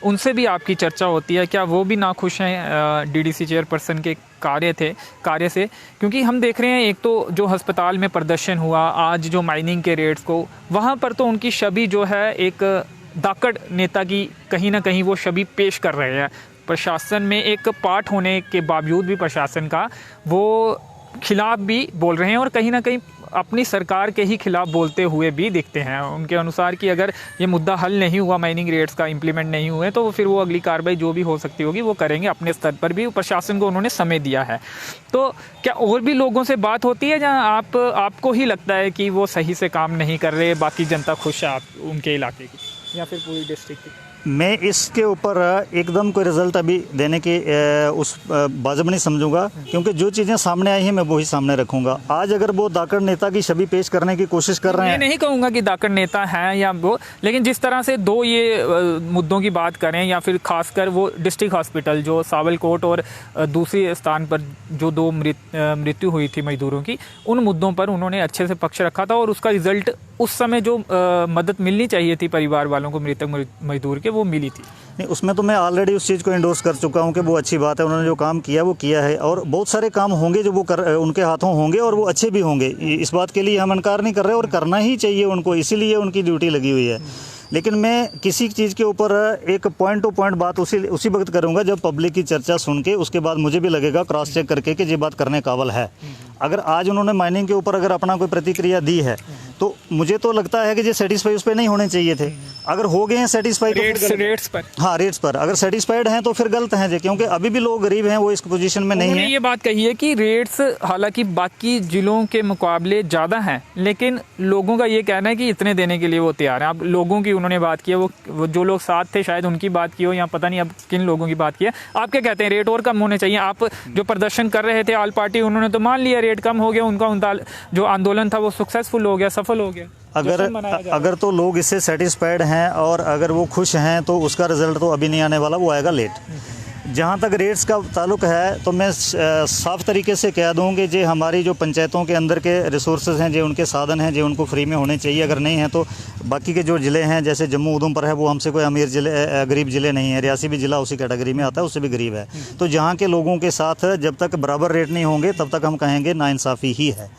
Speaker 1: उनसे भी आपकी चर्चा होती है? क्या वो भी नाखुश हैं DDC चेयरपर्सन के कार्य से? क्योंकि हम देख रहे हैं, एक तो जो अस्पताल में प्रदर्शन हुआ आज, जो माइनिंग के रेट्स को, वहाँ पर तो उनकी छवि जो है एक दाकड़ नेता की कहीं ना कहीं वो छवि पेश कर रहे हैं। प्रशासन में एक पार्ट होने के बावजूद भी प्रशासन का वो खिलाफ भी बोल रहे हैं, और कहीं ना कहीं अपनी सरकार के ही खिलाफ बोलते हुए भी दिखते हैं। उनके अनुसार कि अगर ये मुद्दा हल नहीं हुआ, माइनिंग रेट्स का इम्प्लीमेंट नहीं हुए, तो फिर वो अगली कार्रवाई जो भी हो सकती होगी वो करेंगे। अपने स्तर पर भी प्रशासन को उन्होंने समय दिया है। तो क्या और भी लोगों से बात होती है जहाँ आपको ही लगता है कि वो सही से काम नहीं कर रहे, बाकी जनता खुश है उनके इलाके की या फिर पूरी डिस्ट्रिक्ट की?
Speaker 2: मैं इसके ऊपर एकदम कोई रिजल्ट अभी देने की उस वाजिब नहीं समझूंगा, क्योंकि जो चीज़ें सामने आई हैं मैं वही सामने रखूंगा। आज अगर वो दाकड़ नेता की छवि पेश करने की कोशिश कर रहे हैं,
Speaker 1: मैं नहीं कहूँगा कि दाकड़ नेता हैं या वो, लेकिन जिस तरह से दो ये मुद्दों की बात करें, या फिर खासकर वो डिस्ट्रिक्ट हॉस्पिटल जो सावलकोट और दूसरी स्थान पर जो 2 मृत्यु हुई थी मजदूरों की, उन मुद्दों पर उन्होंने अच्छे से पक्ष रखा था, और उसका रिजल्ट उस समय जो मदद मिलनी चाहिए थी परिवार वालों को, मृतक मजदूर के, वो मिली थी।
Speaker 2: नहीं, उसमें तो मैं ऑलरेडी उस चीज़ को इंडोर्स कर चुका हूं कि वो अच्छी बात है, उन्होंने जो काम किया वो किया है, और बहुत सारे काम होंगे जो वो उनके हाथों होंगे और वो अच्छे भी होंगे। इस बात के लिए हम इनकार नहीं कर रहे, और करना ही चाहिए उनको, इसीलिए उनकी ड्यूटी लगी हुई है। लेकिन मैं किसी चीज़ के ऊपर एक पॉइंट टू पॉइंट बात उसी वक्त करूंगा जब पब्लिक की चर्चा सुन के, उसके बाद मुझे भी लगेगा क्रॉस चेक करके कि ये बात करने काबिल है। अगर आज उन्होंने माइनिंग के ऊपर अगर अपना कोई प्रतिक्रिया दी है तो मुझे तो लगता है कि ये सेटिस्फाई उस पर नहीं होने चाहिए थे। अगर हो गए हैं सेटिस्फाई तो
Speaker 1: रेट्स पर,
Speaker 2: हाँ रेट्स पर अगर सेटिस्फाइड हैं तो फिर गलत हैं जी, क्योंकि अभी भी लोग गरीब हैं, वो इस पोजीशन में नहीं है।
Speaker 1: ये बात कही है कि रेट्स हालांकि बाकी जिलों के मुकाबले ज़्यादा हैं, लेकिन लोगों का ये कहना है कि इतने देने के लिए वो तैयार हैं। अब लोगों की उन्होंने बात की है, वो जो लोग साथ थे शायद उनकी बात की हो, या पता नहीं अब किन लोगों की बात की है। आप क्या कहते हैं, रेट और कम होने चाहिए? आप जो प्रदर्शन कर रहे थे ऑल पार्टी, उन्होंने तो मान लिया रेट कम हो गया, उनका जो आंदोलन था वो सक्सेसफुल हो गया, सफल हो गया।
Speaker 2: अगर तो लोग इससे सेटिस्फाइड हैं और अगर वो खुश हैं तो उसका रिजल्ट तो अभी नहीं आने वाला, वो आएगा लेट। जहाँ तक रेट्स का ताल्लुक है तो मैं साफ तरीके से कह दूँ कि जो हमारी जो पंचायतों के अंदर के रिसोर्सेज हैं, जो उनके साधन हैं, जो उनको फ्री में होने चाहिए। अगर नहीं है तो बाकी के जो ज़िले हैं, जैसे जम्मू उधमपुर है, वो हमसे कोई अमीर ज़िले गरीब ज़िले नहीं है। रियासी भी ज़िला उसी कैटेगरी में आता है, उससे भी गरीब है। तो जहाँ के लोगों के साथ जब तक बराबर रेट नहीं होंगे तब तक हम कहेंगे नाइंसाफ़ी ही है।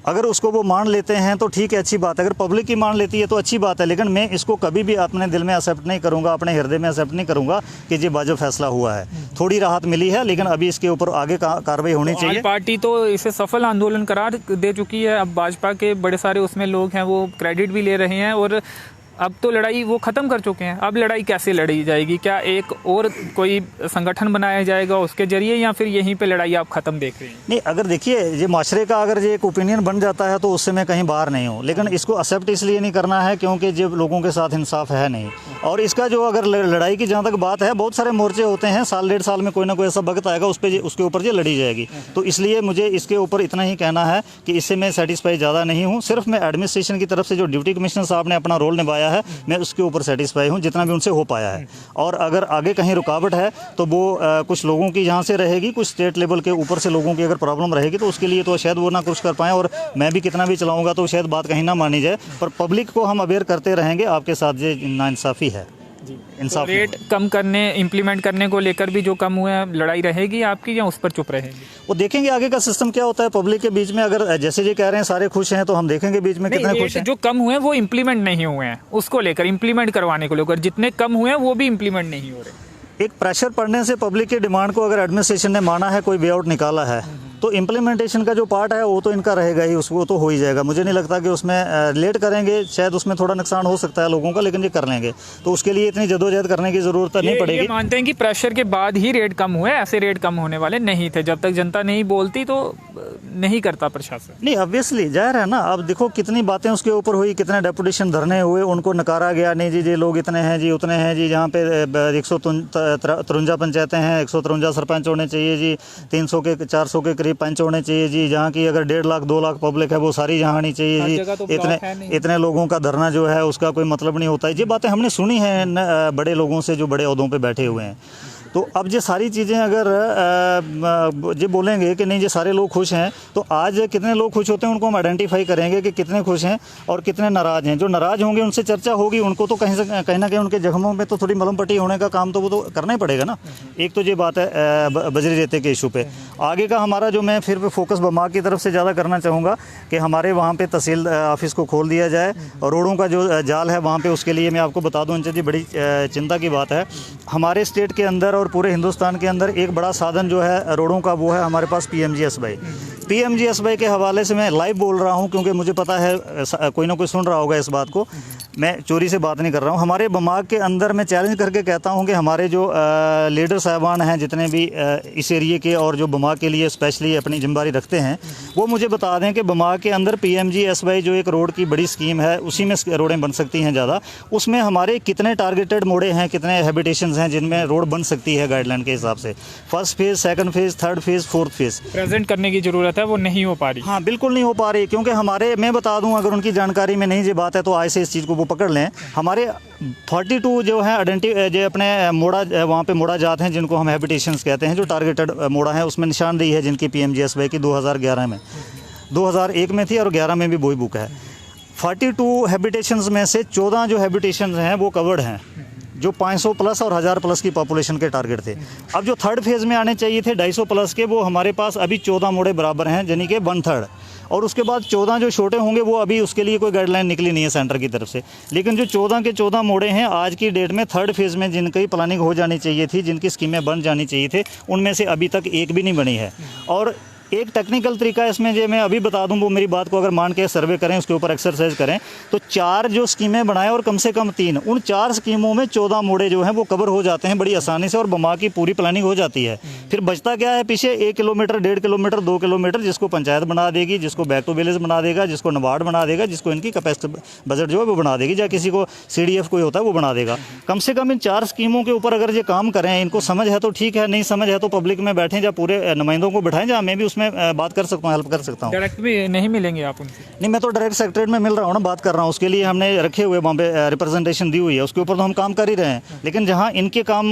Speaker 2: अगर उसको वो मान लेते हैं तो ठीक है, अच्छी बात है। अगर पब्लिक ही मान लेती है तो अच्छी बात है, लेकिन मैं इसको कभी भी अपने दिल में एक्सेप्ट नहीं करूँगा, अपने हृदय में एक्सेप्ट नहीं करूँगा कि ये वाजिब फैसला हुआ है। थोड़ी राहत मिली है, लेकिन अभी इसके ऊपर आगे कार्रवाई होनी चाहिए।
Speaker 1: पार्टी तो इसे सफल आंदोलन करार दे चुकी है। अब भाजपा के बड़े सारे उसमें लोग हैं, वो क्रेडिट भी ले रहे हैं, और अब तो लड़ाई वो ख़त्म कर चुके हैं, अब लड़ाई कैसे लड़ी जाएगी? क्या एक और कोई संगठन बनाया जाएगा उसके जरिए, या फिर यहीं पे लड़ाई आप ख़त्म देख रहे हैं?
Speaker 2: नहीं, अगर देखिए ये माशरे का अगर ये एक ओपिनियन बन जाता है तो उससे मैं कहीं बाहर नहीं हूँ, लेकिन इसको एक्सेप्ट इसलिए नहीं करना है क्योंकि जब लोगों के साथ इंसाफ है नहीं। और इसका जो अगर लड़ाई की जहाँ तक बात है, बहुत सारे मोर्चे होते हैं, साल डेढ़ साल में कोई ना कोई ऐसा वक्त आएगा उसके ऊपर ये लड़ी जाएगी। तो इसलिए मुझे इसके ऊपर इतना ही कहना है कि इससे मैं सेटिस्फाई ज़्यादा नहीं हूँ। सिर्फ मैं एडमिनिस्ट्रेशन की तरफ से जो डिप्टी कमिश्नर साहब ने अपना रोल निभाया है, मैं उसके ऊपर सेटिस्फाई हूँ जितना भी उनसे हो पाया है। और अगर आगे कहीं रुकावट है तो वो कुछ लोगों की यहाँ से रहेगी, कुछ स्टेट लेवल के ऊपर से लोगों की अगर प्रॉब्लम रहेगी तो उसके लिए तो शायद वो ना कुछ कर पाएँ, और मैं भी कितना भी चलाऊँगा तो शायद बात कहीं ना मानी जाए। पर पब्लिक को हम अवेयर करते रहेंगे, आपके साथ ये नाइंसाफ़ी है।
Speaker 1: तो रेट कम करने, इम्प्लीमेंट करने को लेकर भी जो कम हुए हैं, लड़ाई रहेगी आपकी या उस पर चुप रहेंगे?
Speaker 2: वो देखेंगे आगे का सिस्टम क्या होता है पब्लिक के बीच में। अगर जैसे ये कह रहे हैं सारे खुश हैं तो हम देखेंगे बीच में कितने खुश हैं।
Speaker 1: जो कम हुए हैं वो इम्प्लीमेंट नहीं हुए हैं, उसको लेकर, इम्प्लीमेंट करवाने को लेकर जितने कम हुए हैं वो भी इम्प्लीमेंट नहीं हो रहे।
Speaker 2: एक प्रेशर पड़ने से पब्लिक की डिमांड को अगर एडमिनिस्ट्रेशन ने माना है, कोई वे आउट निकाला है, तो इम्प्लीमेंटेशन का जो पार्ट है वो तो इनका रहेगा ही, उसको तो हो ही जाएगा। मुझे नहीं लगता कि उसमें लेट करेंगे, शायद उसमें थोड़ा नुकसान हो सकता है लोगों का, लेकिन ये कर लेंगे। तो उसके लिए इतनी जद्दोजहद करने की ज़रूरत नहीं पड़ेगी।
Speaker 1: ये मानते हैं कि प्रेशर के बाद ही रेट कम हुए, ऐसे रेट कम होने वाले नहीं थे। जब तक जनता नहीं बोलती तो नहीं करता प्रशासन। नहीं,
Speaker 2: ऑब्वियसली जाहिर है ना। अब देखो कितनी बातें उसके ऊपर हुई, कितने डेपुटेशन धरने हुए, उनको नकारा गया, नहीं जी ये लोग इतने हैं जी, उतने हैं जी। जहाँ पे 153 पंचायतें हैं, 153 सरपंच होने चाहिए जी, 300 के 400 के करीब पंच होने चाहिए जी। जहाँ की अगर 1.5 लाख 2 लाख पब्लिक है वो सारी यहाँ आनी चाहिए जी।
Speaker 1: तो
Speaker 2: इतने लोगों का धरना जो है उसका कोई मतलब नहीं होता है। ये बातें हमने सुनी हैं बड़े लोगों से जो बड़े ओहदों पे बैठे हुए हैं। तो अब ये सारी चीज़ें अगर ये बोलेंगे कि नहीं ये सारे लोग खुश हैं, तो आज कितने लोग खुश होते हैं उनको हम आइडेंटिफाई करेंगे कि कितने खुश हैं और कितने नाराज़ हैं। जो नाराज़ होंगे उनसे चर्चा होगी, उनको तो कहीं ना कहीं उनके जख्मों में तो थोड़ी मलम पट्टी होने का काम तो वो तो करना ही पड़ेगा ना। एक तो ये बात है बजरी रेते के इशू पे। आगे का हमारा जो मैं फिर फोकस बमाक की तरफ से ज़्यादा करना चाहूँगा कि हमारे वहाँ पर तहसील ऑफिस को खोल दिया जाए, और रोडों का जो जाल है वहाँ पर, उसके लिए मैं आपको बता दूँ अंचल जी, बड़ी चिंता की बात है। हमारे स्टेट के अंदर और पूरे हिंदुस्तान के अंदर एक बड़ा साधन जो है रोडों का, वो है हमारे पास PMGSY। PMGSY के हवाले से मैं लाइव बोल रहा हूं क्योंकि मुझे पता है कोई ना कोई सुन रहा होगा इस बात को। मैं चोरी से बात नहीं कर रहा हूं। हमारे बमाक के अंदर मैं चैलेंज करके कहता हूं कि हमारे जो लीडर साहबान हैं जितने भी इस एरिए के और जो बमाक के लिए स्पेशली अपनी जिम्मेदारी रखते हैं, वो मुझे बता दें कि बमाक के अंदर PMGSY जो एक रोड की बड़ी स्कीम है, उसी में रोडें बन सकती हैं ज़्यादा। उसमें हमारे कितने टारगेटेड मोड़े हैं, कितने हैबिटेशंस हैं जिनमें रोड बन सकती है गाइडलाइन के हिसाब से। First phase, second phase, third phase, fourth phase
Speaker 1: present करने की ज़रूरत है, वो नहीं हो पा रही।
Speaker 2: हाँ, बिल्कुल नहीं हो पा रही, क्योंकि हमारे, मैं बता दूं अगर उनकी जानकारी में नहीं ये बात है तो आज से इस चीज़ को वो पकड़ लें। हमारे 42 जो है जो अपने मोड़ा, वहाँ पे मोड़ा जात हैं जिनको हम हैबिटेशंस कहते हैं, जो टारगेटेड मोड़ा है, उसमें निशानदेही है जिनकी PMGSY की 2011 में, 2001 में थी और 11 में भी वही बुक है। 42 हैबिटेशंस में से 14 जो हैबिटेशंस हैं वो कवर्ड हैं, जो 500 प्लस और 1000 प्लस की पॉपुलेशन के टारगेट थे। अब जो थर्ड फेज़ में आने चाहिए थे 250 प्लस के, वो हमारे पास अभी 14 मोड़े बराबर हैं, यानी कि 1/3। और उसके बाद 14 जो छोटे होंगे वो अभी उसके लिए कोई गाइडलाइन निकली नहीं है सेंटर की तरफ से। लेकिन जो 14 के 14 मोड़े हैं आज की डेट में थर्ड फेज़ में जिनकी प्लानिंग हो जानी चाहिए थी, जिनकी स्कीमें बन जानी चाहिए थे, उनमें से अभी तक एक भी नहीं बनी है। और एक टेक्निकल तरीका इसमें जो मैं अभी बता दूं, वो मेरी बात को अगर मान के सर्वे करें, उसके ऊपर एक्सरसाइज करें, तो 4 जो स्कीमें बनाएं और कम से कम 3, उन 4 स्कीमों में 14 मोड़े जो हैं वो कवर हो जाते हैं बड़ी आसानी से, और बमाक की पूरी प्लानिंग हो जाती है। फिर बचता क्या है पीछे? 1 किलोमीटर, 1.5 किलोमीटर, 2 किलोमीटर, जिसको पंचायत बना देगी, जिसको बैक टू विलेज बना देगा, जिसको नाबार्ड बना देगा, जिसको इनकी कैपेसिटी बजट जो है वो बना देगी, या किसी को CDF कोई होता है वो बना देगा। कम से कम इन 4 स्कीमों के ऊपर अगर ये काम करें, इनको समझ है तो ठीक है, नहीं समझ है तो पब्लिक में बैठें, या पूरे नुमाइंदों को बैठाएं, जहाँ मैं भी उसमें बात कर सकता हूँ, हेल्प कर सकता हूँ।
Speaker 1: डायरेक्ट भी नहीं मिलेंगे आप उनसे?
Speaker 2: नहीं, मैं तो डायरेक्ट सेक्रेटरीट में मिल रहा हूँ ना, बात कर रहा हूँ। उसके लिए हमने रखे हुए वहाँ पे रिप्रेजेंटेशन दी हुई है, उसके ऊपर तो हम काम कर ही रहे हैं। लेकिन जहाँ इनके काम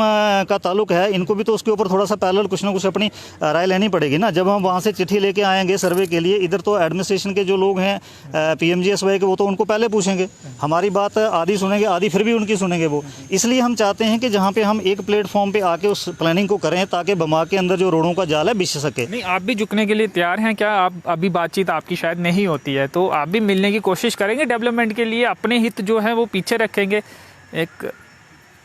Speaker 2: का ताल्लुक है, इनको भी तो उसके ऊपर थोड़ा सा पैरेलल कुछ ना कुछ अपनी राय लेनी पड़ेगी ना। जब हम वहाँ से चिट्ठी लेके आएंगे सर्वे के लिए, इधर तो एडमिनिस्ट्रेशन के जो लोग हैं PMGSY के, वो तो उनको पहले पूछेंगे, हमारी बात आधी सुनेंगे, आधी फिर भी उनकी सुनेंगे वो। इसलिए हम चाहते हैं कि जहाँ पे हम एक प्लेटफॉर्म पे आके उस प्लानिंग को करें, ताकि बमाक के अंदर जो रोडों का जाल है बिछ सके।
Speaker 1: नहीं, आप भी झुकने के लिए तैयार हैं क्या? आप अभी बातचीत आपकी शायद नहीं होती है, तो आप भी मिलने की कोशिश करेंगे डेवलपमेंट के लिए? अपने हित जो है वो पीछे रखेंगे, एक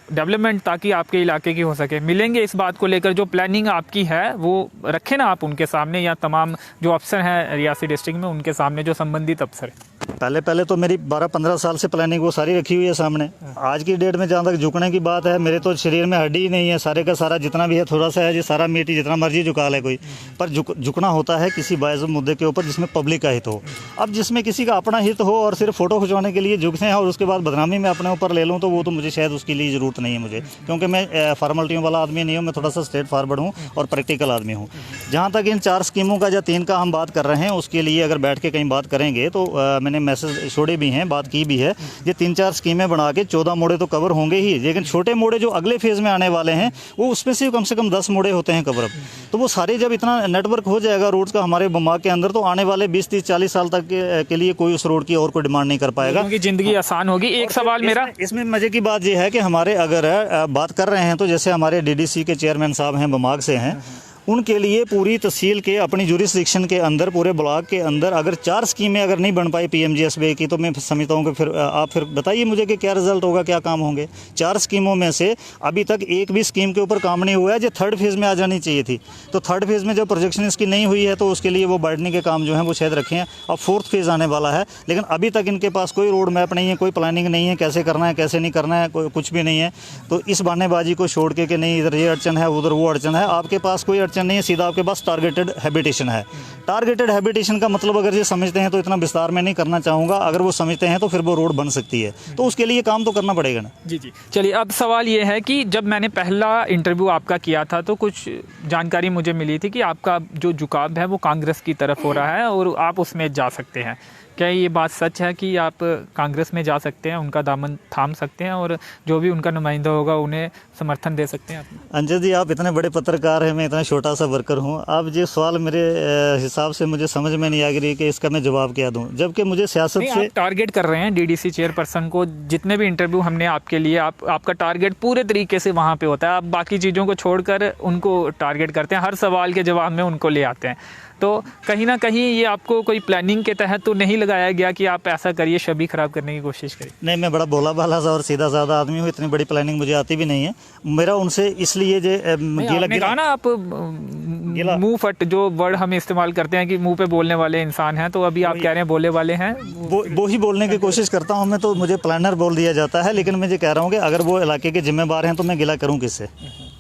Speaker 1: डेवलपमेंट ताकि आपके इलाके की हो सके। मिलेंगे इस बात को लेकर, जो प्लानिंग आपकी है वो रखें ना आप उनके सामने, या तमाम जो अफसर हैं रियासी डिस्ट्रिक्ट में उनके सामने, जो संबंधित अफसर हैं।
Speaker 2: पहले तो मेरी 12-15 साल से प्लानिंग वो सारी रखी हुई है सामने। आज की डेट में जहाँ तक झुकने की बात है, मेरे तो शरीर में हड्डी ही नहीं है, सारे का सारा जितना भी है थोड़ा सा है, ये सारा मीट जितना मर्जी झुका ले कोई, पर झुकना होता है किसी बायज़ मुद्दे के ऊपर जिसमें पब्लिक का हित हो। अब जिसमें किसी का अपना हित हो और सिर्फ फ़ोटो खिंचवाने के लिए झुकते हैं और उसके बाद बदनामी में अपने ऊपर ले लूँ, तो वो तो मुझे शायद उसके लिए ज़रूरत नहीं है मुझे, क्योंकि मैं फॉर्मेलिटियों वाला आदमी नहीं हूँ, मैं थोड़ा सा स्ट्रेट फॉरवर्ड हूँ और प्रैक्टिकल आदमी हूँ। जहाँ तक इन 4 स्कीमों का या 3 का हम बात कर रहे हैं, उसके लिए अगर बैठ के कहीं बात करेंगे तो मैंने मैसेज छोड़े भी हैं, बात की भी है। ये 3-4 स्कीमें बना के 14 मोड़े तो कवर होंगे ही, लेकिन छोटे मोड़े जो अगले फेज़ में आने वाले हैं वो उसमें से कम 10 मोड़े होते हैं कवर अप। तो वो सारे जब इतना नेटवर्क हो जाएगा रोड्स का हमारे बमाग के अंदर, तो आने वाले 20-30-40 साल तक के लिए कोई उस रोड की और कोई डिमांड नहीं कर पाएगा,
Speaker 1: क्योंकि ज़िंदगी आसान होगी। एक सवाल मेरा
Speaker 2: इसमें मज़े की बात यह है कि हमारे अगर बात कर रहे हैं तो जैसे हमारे डीडीसी के चेयरमैन साहब हैं, बमाग से हैं, उनके लिए पूरी तहसील के अपनी जुरिस्डिक्शन के अंदर, पूरे ब्लॉक के अंदर अगर 4 स्कीमें अगर नहीं बन पाई पीएमजीएसवाई की, तो मैं समझता हूँ कि फिर आप फिर बताइए मुझे कि क्या रिजल्ट होगा, क्या काम होंगे। 4 स्कीमों में से अभी तक एक भी स्कीम के ऊपर काम नहीं हुआ है, जो 3rd फेज़ में आ जानी चाहिए थी। तो 3rd फेज़ में जब प्रोजेक्शन इसकी नहीं हुई है तो उसके लिए वो बाइडनिंग के काम जो हैं वो शायद रखे हैं। अब 4th फेज़ आने वाला है, लेकिन अभी तक इनके पास कोई रोड मैप नहीं है, कोई प्लानिंग नहीं है, कैसे करना है कैसे नहीं करना है, कुछ भी नहीं है। तो इस बहानेबाजी को छोड़ के कि नहीं इधर ये अड़चन है उधर वो अड़चन है, आपके पास कोई अड़चन नहीं है, सीधा आपके पास टारगेटेड हैबिटेशन है। टारगेटेड हैबिटेशन का मतलब अगर ये समझते हैं तो इतना विस्तार में नहीं करना चाहूँगा, अगर वो समझते हैं तो फिर वो रोड बन सकती है, तो उसके लिए काम तो करना पड़ेगा ना।
Speaker 1: जी जी, चलिए अब सवाल ये है कि जब मैंने पहला इंटरव्यू आपका किया था तो कुछ जानकारी मुझे मिली थी कि आपका जो झुकाव है वो कांग्रेस की तरफ हो रहा है और आप उसमें जा सकते हैं। क्या ये बात सच है कि आप कांग्रेस में जा सकते हैं, उनका दामन थाम सकते हैं और जो भी उनका नुमाइंदा होगा उन्हें समर्थन दे सकते हैं?
Speaker 2: अंजय जी, आप इतने बड़े पत्रकार हैं, मैं इतना छोटा सा वर्कर हूं। आप ये सवाल मेरे हिसाब से मुझे समझ में नहीं आ रही कि इसका मैं जवाब क्या दूं, जबकि मुझे सियासत से
Speaker 1: आप टारगेट कर रहे हैं डीडीसी चेयरपर्सन को। जितने भी इंटरव्यू हमने आपके लिए, आपका टारगेट पूरे तरीके से वहाँ पे होता है, आप बाकी चीज़ों को छोड़कर उनको टारगेट करते हैं, हर सवाल के जवाब में उनको ले आते हैं। तो कहीं ना कहीं ये आपको कोई प्लानिंग के तहत तो नहीं लगाया गया कि आप ऐसा करिए, छवि खराब करने की कोशिश करिए?
Speaker 2: नहीं, मैं बड़ा भोला भाला सा और सीधा साधा आदमी हूँ, इतनी बड़ी प्लानिंग मुझे आती भी नहीं है। मेरा उनसे इसलिए
Speaker 1: आपने कहा ना आप मुंह फट, जो वर्ड हम इस्तेमाल करते हैं कि मुंह पे बोलने वाले इंसान हैं, तो अभी आप कह रहे हैं बोले वाले हैं।
Speaker 2: वो ही बोलने की कोशिश करता हूँ मैं, तो मुझे प्लानर बोल दिया जाता है, लेकिन मैं ये कह रहा हूँ कि अगर वो इलाके के जिम्मेदार हैं तो मैं गिला करूँ किससे?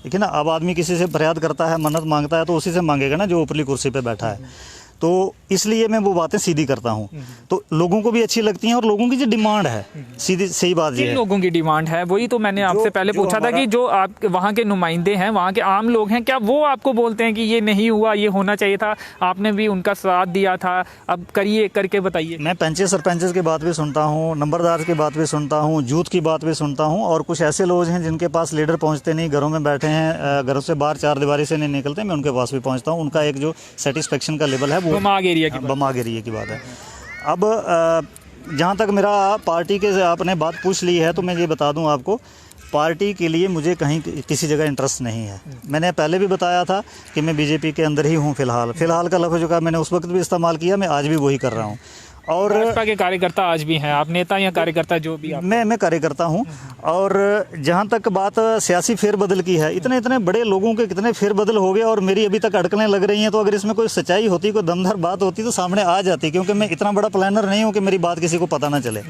Speaker 2: देखिए ना, अब आदमी किसी से फरियाद करता है, मन्नत मांगता है, तो उसी से मांगेगा ना जो ऊपरली कुर्सी पे बैठा है। तो इसलिए मैं वो बातें सीधी करता हूँ, तो लोगों को भी अच्छी लगती हैं और लोगों की जो डिमांड है, सीधी सही बात ये है।
Speaker 1: लोगों की डिमांड है, वही तो मैंने आपसे पहले पूछा था कि जो आप वहाँ के नुमाइंदे हैं, वहाँ के आम लोग हैं, क्या वो आपको बोलते हैं कि ये नहीं हुआ, ये होना चाहिए था, आपने भी उनका साथ दिया था, अब करिए, करके बताइए? मैं
Speaker 2: पंचेस सरपंचेस की बात भी सुनता हूँ, नंबरदार की बात भी सुनता हूँ, यूथ की बात भी सुनता हूँ, और कुछ ऐसे लोग हैं जिनके पास लीडर पहुँचते नहीं, घरों में बैठे हैं, घरों से बाहर 4 दीवारी से नहीं निकलते, मैं उनके पास भी पहुँचता हूँ। उनका एक जो सेटिस्फेक्शन का लेवल है वो
Speaker 1: बमाग
Speaker 2: एरिया की बात है। अब जहाँ तक मेरा पार्टी के आपने बात पूछ ली है, तो मैं ये बता दूं आपको, पार्टी के लिए मुझे कहीं किसी जगह इंटरेस्ट नहीं है। मैंने पहले भी बताया था कि मैं बीजेपी के अंदर ही हूँ फिलहाल का लफ्ज़ जो का मैंने उस वक्त भी इस्तेमाल किया, मैं आज भी वही कर रहा हूँ। और
Speaker 1: भाजपा के कार्यकर्ता आज भी हैं, आप नेता या कार्यकर्ता जो भी आप?
Speaker 2: मैं कार्यकर्ता हूं। और जहां तक बात सियासी फेरबदल की है, इतने बड़े लोगों के कितने फेरबदल हो गए और मेरी अभी तक अटकलें लग रही हैं, तो अगर इसमें कोई सच्चाई होती, कोई दमदार बात होती तो सामने आ जाती, क्योंकि मैं इतना बड़ा प्लानर नहीं हूं कि मेरी बात किसी को पता ना चले।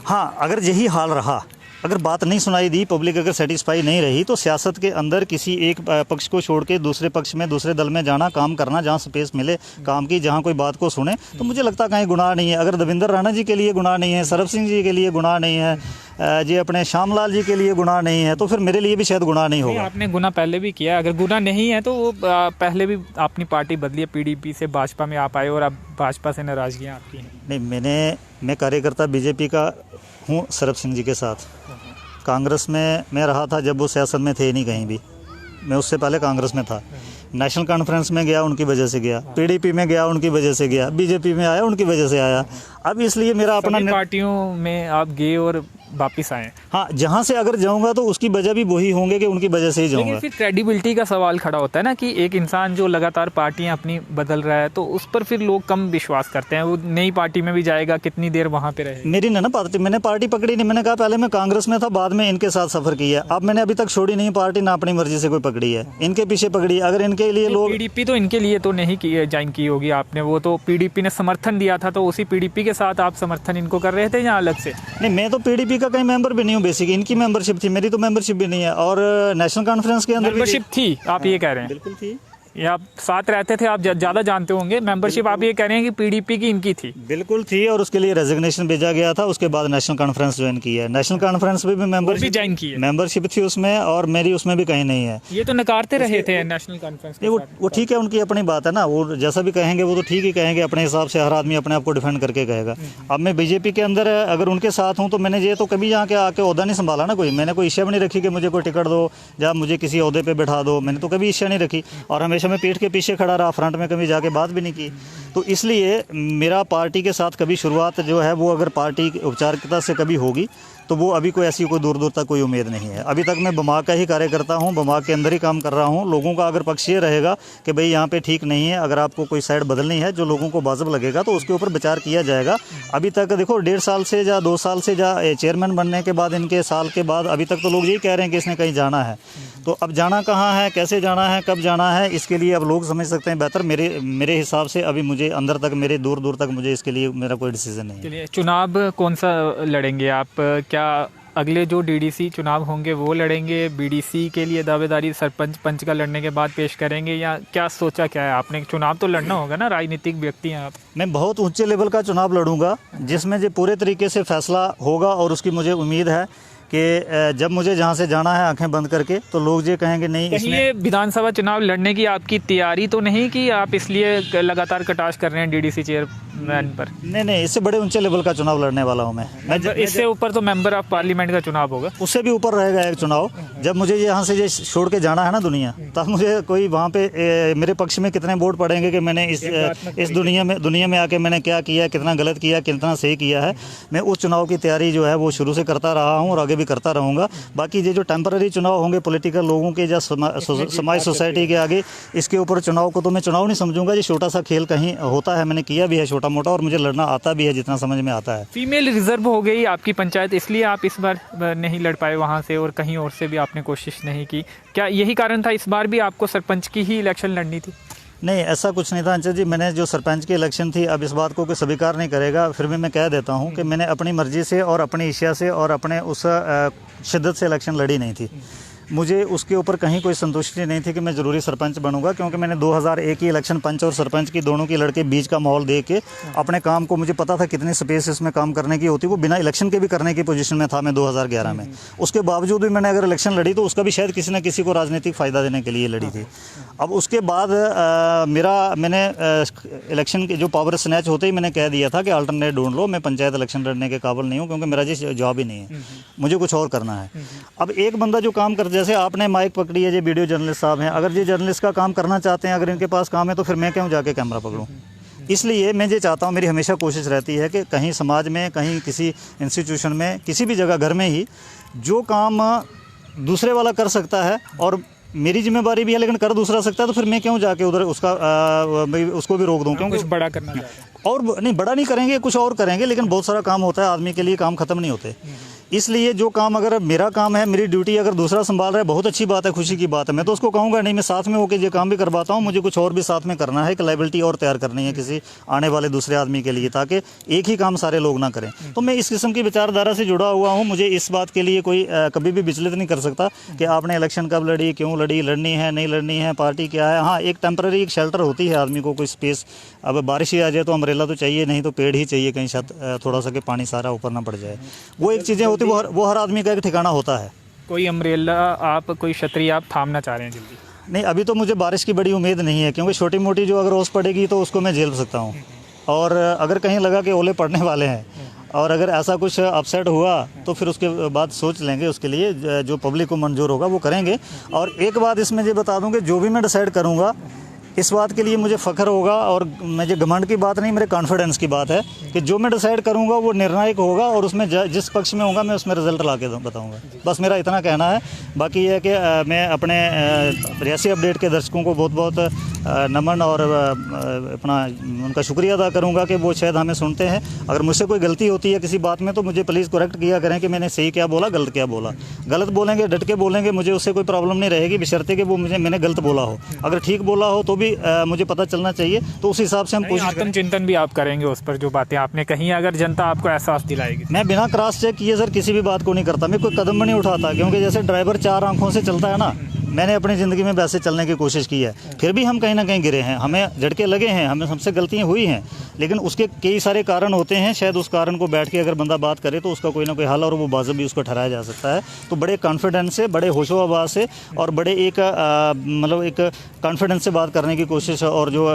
Speaker 2: हाँ, अगर यही हाल रहा, अगर बात नहीं सुनाई दी, पब्लिक अगर सेटिस्फाई नहीं रही, तो सियासत के अंदर किसी एक पक्ष को छोड़ के दूसरे पक्ष में, दूसरे दल में जाना, काम करना, जहाँ स्पेस मिले काम की, जहाँ कोई बात को सुने, तो मुझे लगता कहीं गुनाह नहीं है। अगर देवेंद्र राणा जी के लिए गुनाह नहीं है, सरब सिंह जी के लिए गुनाह नहीं है, जी अपने श्यामलाल जी के लिए गुनाह नहीं है, तो फिर मेरे लिए भी शायद गुनाह नहीं होगा।
Speaker 1: आपने गुनाह पहले भी किया, अगर गुनाह नहीं है तो वो पहले भी अपनी पार्टी बदली है, PDP से भाजपा में आप आए और अब भाजपा से नाराजगियाँ आपकी हैं?
Speaker 2: नहीं, मैं कार्यकर्ता बीजेपी का हूँ सरब सिंह जी के साथ। कांग्रेस में मैं रहा था जब वो सियासत में थे नहीं कहीं भी, मैं उससे पहले कांग्रेस में था। नेशनल कॉन्फ्रेंस में गया, उनकी वजह से गया, PDP में गया, उनकी वजह से गया, बीजेपी में आया, उनकी वजह से आया। अब इसलिए मेरा अपना
Speaker 1: पार्टियों में आप गए और वापस आए।
Speaker 2: हाँ, जहाँ से अगर जाऊंगा तो उसकी वजह भी वही होंगे कि उनकी वजह से ही
Speaker 1: लेकिन
Speaker 2: जाऊंगा।
Speaker 1: फिर क्रेडिबिलिटी का सवाल खड़ा होता है ना कि एक इंसान जो लगातार पार्टियां अपनी बदल रहा है तो उस पर फिर लोग कम विश्वास करते हैं। वो नई पार्टी में भी जाएगा, कितनी देर वहाँ पे रहेगा।
Speaker 2: मेरी ना पार्टी, मैंने पार्टी पकड़ी नहीं। मैंने कहा पहले मैं कांग्रेस में था, बाद में इनके साथ सफर किया। अब मैंने अभी तक छोड़ी नहीं पार्टी, ना अपनी मर्जी से कोई पकड़ी है, इनके पीछे पकड़ी। अगर इनके लिए लोग
Speaker 1: पीडीपी तो इनके लिए तो नहीं ज्वाइन की होगी आपने, वो तो पीडीपी ने समर्थन दिया था, तो उसी पीडीपी के साथ आप समर्थन इनको कर रहे थे या अलग से?
Speaker 2: नहीं, मैं तो पीडीपी का कहीं मेंबर भी नहीं हूँ बेसिक। इनकी मेंबरशिप थी, मेरी तो मेंबरशिप भी नहीं है। और नेशनल कॉन्फ्रेंस के अंदर
Speaker 1: मेंबरशिप थी, आप ये कह रहे हैं?
Speaker 2: बिल्कुल थी।
Speaker 1: या आप साथ रहते थे, आप ज़्यादा जानते होंगे। मेंबरशिप आप ये कह रहे हैं कि पीडीपी की इनकी थी?
Speaker 2: बिल्कुल थी, और उसके लिए रेजिग्नेशन भेजा गया था। उसके बाद नेशनल कॉन्फ्रेंस ज्वाइन की है। नेशनल कॉन्फ्रेंस में भी मेंबरशिप थी उसमें, और मेरी उसमें भी कहीं नहीं है।
Speaker 1: ये तो नकारते रहे थे नेशनल कॉन्फ्रेंस।
Speaker 2: वो ठीक है, उनकी अपनी बात है ना। वो जैसा भी कहेंगे वो तो ठीक ही कहेंगे, अपने हिसाब से हर आदमी अपने आप को डिफेंड करके कहेगा। अब मैं बीजेपी के अंदर अगर उनके साथ हूँ तो मैंने ये तो कभी यहाँ के आके ओहदा नहीं संभाला ना। कोई मैंने कोई इच्छा भी नहीं रखी कि मुझे कोई टिकट दो या मुझे किसी ओहदे पे बैठा दो। मैंने तो कभी इच्छा नहीं रखी, और हमेशा मैं पीठ के पीछे खड़ा रहा, फ्रंट में कभी जाके बात भी नहीं की। तो इसलिए मेरा पार्टी के साथ कभी शुरुआत जो है वो अगर पार्टी औपचारिकता से कभी होगी तो वो अभी कोई ऐसी कोई दूर दूर तक कोई उम्मीद नहीं है। अभी तक मैं बमा का ही कार्यकर्ता हूँ, बमा के अंदर ही काम कर रहा हूँ। लोगों का अगर पक्ष ये रहेगा कि भाई यहाँ पे ठीक नहीं है, अगर आपको कोई साइड बदलनी है जो लोगों को वाजिब लगेगा तो उसके ऊपर विचार किया जाएगा। अभी तक देखो 1.5 साल से या 2 साल से या चेयरमैन बनने के बाद, इनके साल के बाद अभी तक तो लोग यही कह रहे हैं कि इसने कहीं जाना है। तो अब जाना कहाँ है, कैसे जाना है, कब जाना है, इसके लिए अब लोग समझ सकते हैं बेहतर। मेरे हिसाब से अभी मुझे अंदर तक, मेरे दूर दूर तक मुझे इसके लिए मेरा कोई डिसीजन नहीं है।
Speaker 1: चलिए, चुनाव कौन सा लड़ेंगे आप? क्या अगले जो डीडीसी चुनाव होंगे वो लड़ेंगे? बीडीसी के लिए दावेदारी सरपंच पंच का लड़ने के बाद पेश करेंगे, या क्या सोचा क्या है आपने? चुनाव तो लड़ना होगा ना, राजनीतिक व्यक्ति हैं आप।
Speaker 2: मैं बहुत ऊंचे लेवल का चुनाव लड़ूंगा जिसमें जो पूरे तरीके से फैसला होगा, और उसकी मुझे उम्मीद है कि जब मुझे जहाँ से जाना है आंखें बंद करके, तो लोग ये कहेंगे नहीं
Speaker 1: इसलिए विधानसभा चुनाव लड़ने की आपकी तैयारी तो नहीं कि आप इसलिए लगातार कटाश कर रहे हैं डीडीसी चेयरमैन पर?
Speaker 2: नहीं, इससे बड़े ऊंचे लेवल का चुनाव लड़ने वाला हूँ मैं।
Speaker 1: इससे ऊपर तो मेंबर ऑफ पार्लियामेंट का चुनाव होगा,
Speaker 2: उससे भी ऊपर रहेगा एक चुनाव। जब मुझे यहाँ से छोड़ के जाना है ना दुनिया, तब मुझे कोई वहाँ पे मेरे पक्ष में कितने वोट पड़ेंगे कि मैंने इस दुनिया में आके मैंने क्या किया, कितना गलत किया, कितना सही किया है। मैं उस चुनाव की तैयारी जो है वो शुरू से करता रहा हूँ और आगे भी करता रहूँगा। बाकी ये जो टेम्पररी चुनाव होंगे पॉलिटिकल लोगों के या समाज सोसाइटी के आगे, इसके ऊपर चुनाव को तो मैं चुनाव नहीं समझूंगा। ये छोटा सा खेल कहीं होता है, मैंने किया भी है छोटा मोटा, और मुझे लड़ना आता भी है जितना समझ में आता है।
Speaker 1: फीमेल रिजर्व हो गई आपकी पंचायत, इसलिए आप इस बार नहीं लड़ पाए वहाँ से, और कहीं और से भी आपने कोशिश नहीं की? क्या यही कारण था इस बार भी आपको सरपंच की ही इलेक्शन लड़नी थी?
Speaker 2: नहीं, ऐसा कुछ नहीं था अंचल जी। मैंने जो सरपंच की इलेक्शन थी, अब इस बात को कोई स्वीकार नहीं करेगा, फिर भी मैं कह देता हूं कि मैंने अपनी मर्जी से और अपनी इच्छा से और अपने उस शिद्दत से इलेक्शन लड़ी नहीं थी। मुझे उसके ऊपर कहीं कोई संतुष्टि नहीं थी कि मैं ज़रूरी सरपंच बनूंगा, क्योंकि मैंने 2001 की इलेक्शन पंच और सरपंच की दोनों की लड़के बीच का माहौल देख के अपने काम को, मुझे पता था कितनी स्पेस इसमें काम करने की होती, वो बिना इलेक्शन के भी करने की पोजीशन में था मैं 2011 में। उसके बावजूद भी मैंने अगर इलेक्शन लड़ी तो उसका भी शायद किसी न किसी को राजनीतिक फ़ायदा देने के लिए लड़ी थी। अब उसके बाद मैंने इलेक्शन के जो पावर स्नैच होते ही मैंने कह दिया था कि अल्टरनेट ढूंढ लो, मैं पंचायत इलेक्शन लड़ने के काबिल नहीं हूँ, क्योंकि मेरा जी जॉब ही नहीं है, मुझे कुछ और करना है। अब एक बंदा जो काम कर, जैसे आपने माइक पकड़ी है, ये वीडियो जर्नलिस्ट साहब हैं, अगर ये जर्नलिस्ट का काम करना चाहते हैं, अगर इनके पास काम है तो फिर मैं क्यों जाके कैमरा पकड़ूं? इसलिए मैं ये चाहता हूँ, मेरी हमेशा कोशिश रहती है कि कहीं समाज में, कहीं किसी इंस्टीट्यूशन में, किसी भी जगह, घर में ही जो काम दूसरे वाला कर सकता है और मेरी जिम्मेदारी भी है लेकिन कर दूसरा सकता है, तो फिर मैं क्यों जाके उधर उसको भी रोक दूं? क्योंकि
Speaker 1: कुछ बड़ा करना
Speaker 2: और नहीं, बड़ा नहीं करेंगे, कुछ और करेंगे, लेकिन बहुत सारा काम होता है आदमी के लिए, काम खत्म नहीं होते। इसलिए जो काम, अगर मेरा काम है, मेरी ड्यूटी अगर दूसरा संभाल रहा है, बहुत अच्छी बात है, खुशी की बात है, मैं तो उसको कहूँगा नहीं, मैं साथ में होकर ये काम भी करवाता हूँ, मुझे कुछ और भी साथ में करना है, एक लाइबिलिटी और तैयार करनी है किसी आने वाले दूसरे आदमी के लिए, ताकि एक ही काम सारे लोग ना करें। तो मैं इस किस्म की विचारधारा से जुड़ा हुआ हूँ। मुझे इस बात के लिए कोई कभी भी विचलित नहीं कर सकता कि आपने इलेक्शन कब लड़ी, क्यों लड़ी, लड़नी है, नहीं लड़नी है, पार्टी क्या है। हाँ, एक टेम्पररी एक शेल्टर होती है आदमी को, कोई स्पेस। अब बारिश ही आ जाए तो अम्ब्रेला तो चाहिए, नहीं तो पेड़ ही चाहिए कहीं छत थोड़ा सा कि पानी सारा ऊपर ना पड़ जाए। वो एक चीज़ें होती, वो हर आदमी का एक ठिकाना होता है।
Speaker 1: कोई अम्ब्रेला आप, कोई छतरी आप थामना चाह रहे हैं जल्दी?
Speaker 2: नहीं, अभी तो मुझे बारिश की बड़ी उम्मीद नहीं है, क्योंकि छोटी मोटी जो अगर ओस पड़ेगी तो उसको मैं झेल सकता हूँ, और अगर कहीं लगा कि ओले पड़ने वाले हैं और अगर ऐसा कुछ अपसेट हुआ तो फिर उसके बाद सोच लेंगे, उसके लिए जो पब्लिक को मंजूर होगा वो करेंगे। और एक बात इसमें ये बता दूं कि जो भी मैं डिसाइड करूंगा, इस बात के लिए मुझे फ़ख्र होगा, और मुझे घमंड की बात नहीं, मेरे कॉन्फिडेंस की बात है कि जो मैं डिसाइड करूँगा वो निर्णायक होगा, और उसमें जिस पक्ष में होगा मैं उसमें रिजल्ट ला के बताऊँगा। बस मेरा इतना कहना है। बाकी ये है कि मैं अपने रियासी अपडेट के दर्शकों को बहुत बहुत नमन और अपना उनका शुक्रिया अदा करूँगा कि वो शायद हमें सुनते हैं। अगर मुझसे कोई गलती होती है किसी बात में तो मुझे प्लीज़ करेक्ट किया करें कि मैंने सही क्या बोला, गलत क्या बोला। गलत बोलेंगे, डट के बोलेंगे, मुझे उससे कोई प्रॉब्लम नहीं रहेगी, बशर्ते कि वो मैंने गलत बोला हो। अगर ठीक बोला हो तो भी मुझे पता चलना चाहिए, तो उस हिसाब से हम कोशिश
Speaker 1: आत्मचिंतन भी आप करेंगे उस पर, जो बातें आपने कही, अगर जनता आपको एहसास दिलाएगी।
Speaker 2: मैं बिना क्रॉस चेक किए सर किसी भी बात को नहीं करता, मैं कोई कदम भी नहीं उठाता, क्योंकि जैसे ड्राइवर 4 आंखों से चलता है ना, मैंने अपनी ज़िंदगी में वैसे चलने की कोशिश की है। फिर भी हम कहीं ना कहीं गिरे हैं, हमें झटके लगे हैं, हमें हमसे गलतियां हुई हैं, लेकिन उसके कई सारे कारण होते हैं। शायद उस कारण को बैठ के अगर बंदा बात करे तो उसका कोई ना कोई हल और वो बाज़ भी उसको ठहराया जा सकता है। तो बड़े कॉन्फिडेंस से, बड़े होशो हवास से और बड़े एक मतलब एक कॉन्फिडेंस से बात करने की कोशिश, और जो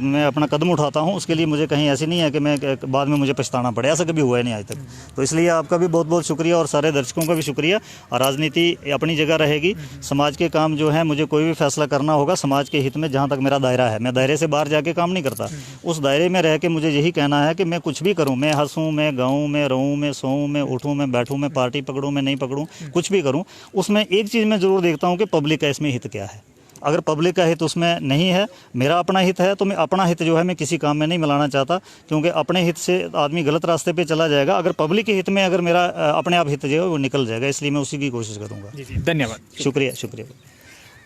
Speaker 2: मैं अपना कदम उठाता हूँ उसके लिए मुझे कहीं ऐसी नहीं है कि मैं बाद में मुझे पछताना पड़े, ऐसा कभी हुआ है नहीं आज तक। तो इसलिए आपका भी बहुत बहुत शुक्रिया और सारे दर्शकों का भी शुक्रिया। और राजनीति अपनी जगह रहेगी, समाज के काम जो है, मुझे कोई भी फैसला करना होगा समाज के हित में, जहाँ तक मेरा दायरा है। मैं दायरे से बाहर जाके काम नहीं करता, उस दायरे में रह के मुझे यही कहना है कि मैं कुछ भी करूं, मैं हंसूं, मैं गाऊं, मैं रहूं, मैं सोऊं, मैं उठूं, मैं बैठूं, मैं पार्टी पकड़ूं, मैं नहीं पकड़ूं, कुछ भी करूं, उसमें एक चीज़ मैं ज़रूर देखता हूं कि पब्लिक का इसमें हित क्या है। अगर पब्लिक का हित उसमें नहीं है, मेरा अपना हित है, तो मैं अपना हित जो है मैं किसी काम में नहीं मिलाना चाहता, क्योंकि अपने हित से आदमी गलत रास्ते पे चला जाएगा। अगर पब्लिक के हित में अगर मेरा अपने आप हित जो है वो निकल जाएगा, इसलिए मैं उसी की कोशिश करूँगा।
Speaker 1: जी, धन्यवाद,
Speaker 2: शुक्रिया शुक्रिया।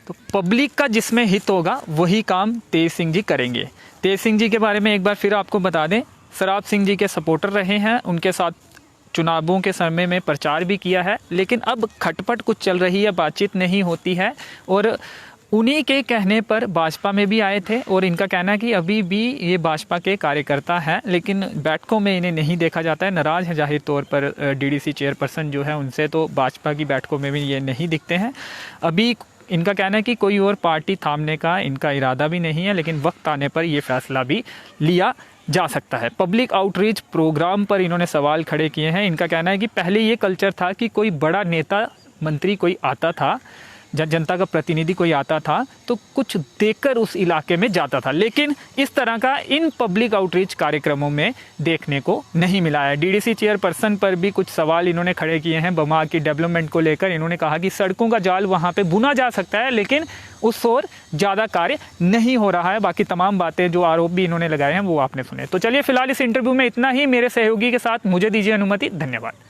Speaker 1: तो पब्लिक का जिसमें हित होगा वही काम तेज सिंह जी करेंगे। तेज सिंह जी के बारे में एक बार फिर आपको बता दें, सराब सिंह जी के सपोर्टर रहे हैं, उनके साथ चुनावों के समय में प्रचार भी किया है, लेकिन अब खटपट कुछ चल रही है, बातचीत नहीं होती है, और उन्हीं के कहने पर भाजपा में भी आए थे। और इनका कहना है कि अभी भी ये भाजपा के कार्यकर्ता हैं, लेकिन बैठकों में इन्हें नहीं देखा जाता है, नाराज़ है जाहिर तौर पर डीडीसी चेयरपर्सन जो है उनसे, तो भाजपा की बैठकों में भी ये नहीं दिखते हैं। अभी इनका कहना है कि कोई और पार्टी थामने का इनका इरादा भी नहीं है, लेकिन वक्त आने पर ये फैसला भी लिया जा सकता है। पब्लिक आउटरीच प्रोग्राम पर इन्होंने सवाल खड़े किए हैं। इनका कहना है कि पहले ये कल्चर था कि कोई बड़ा नेता मंत्री कोई आता था, जनता का प्रतिनिधि कोई आता था तो कुछ देकर उस इलाके में जाता था, लेकिन इस तरह का इन पब्लिक आउटरीच कार्यक्रमों में देखने को नहीं मिला है। डीडीसी चेयरपर्सन पर भी कुछ सवाल इन्होंने खड़े किए हैं बमा की डेवलपमेंट को लेकर। इन्होंने कहा कि सड़कों का जाल वहां पे बुना जा सकता है, लेकिन उस ओर ज़्यादा कार्य नहीं हो रहा है। बाकी तमाम बातें जो आरोप भी इन्होंने लगाए हैं वो आपने सुने। तो चलिए फिलहाल इस इंटरव्यू में इतना ही। मेरे सहयोगी के साथ मुझे दीजिए अनुमति। धन्यवाद।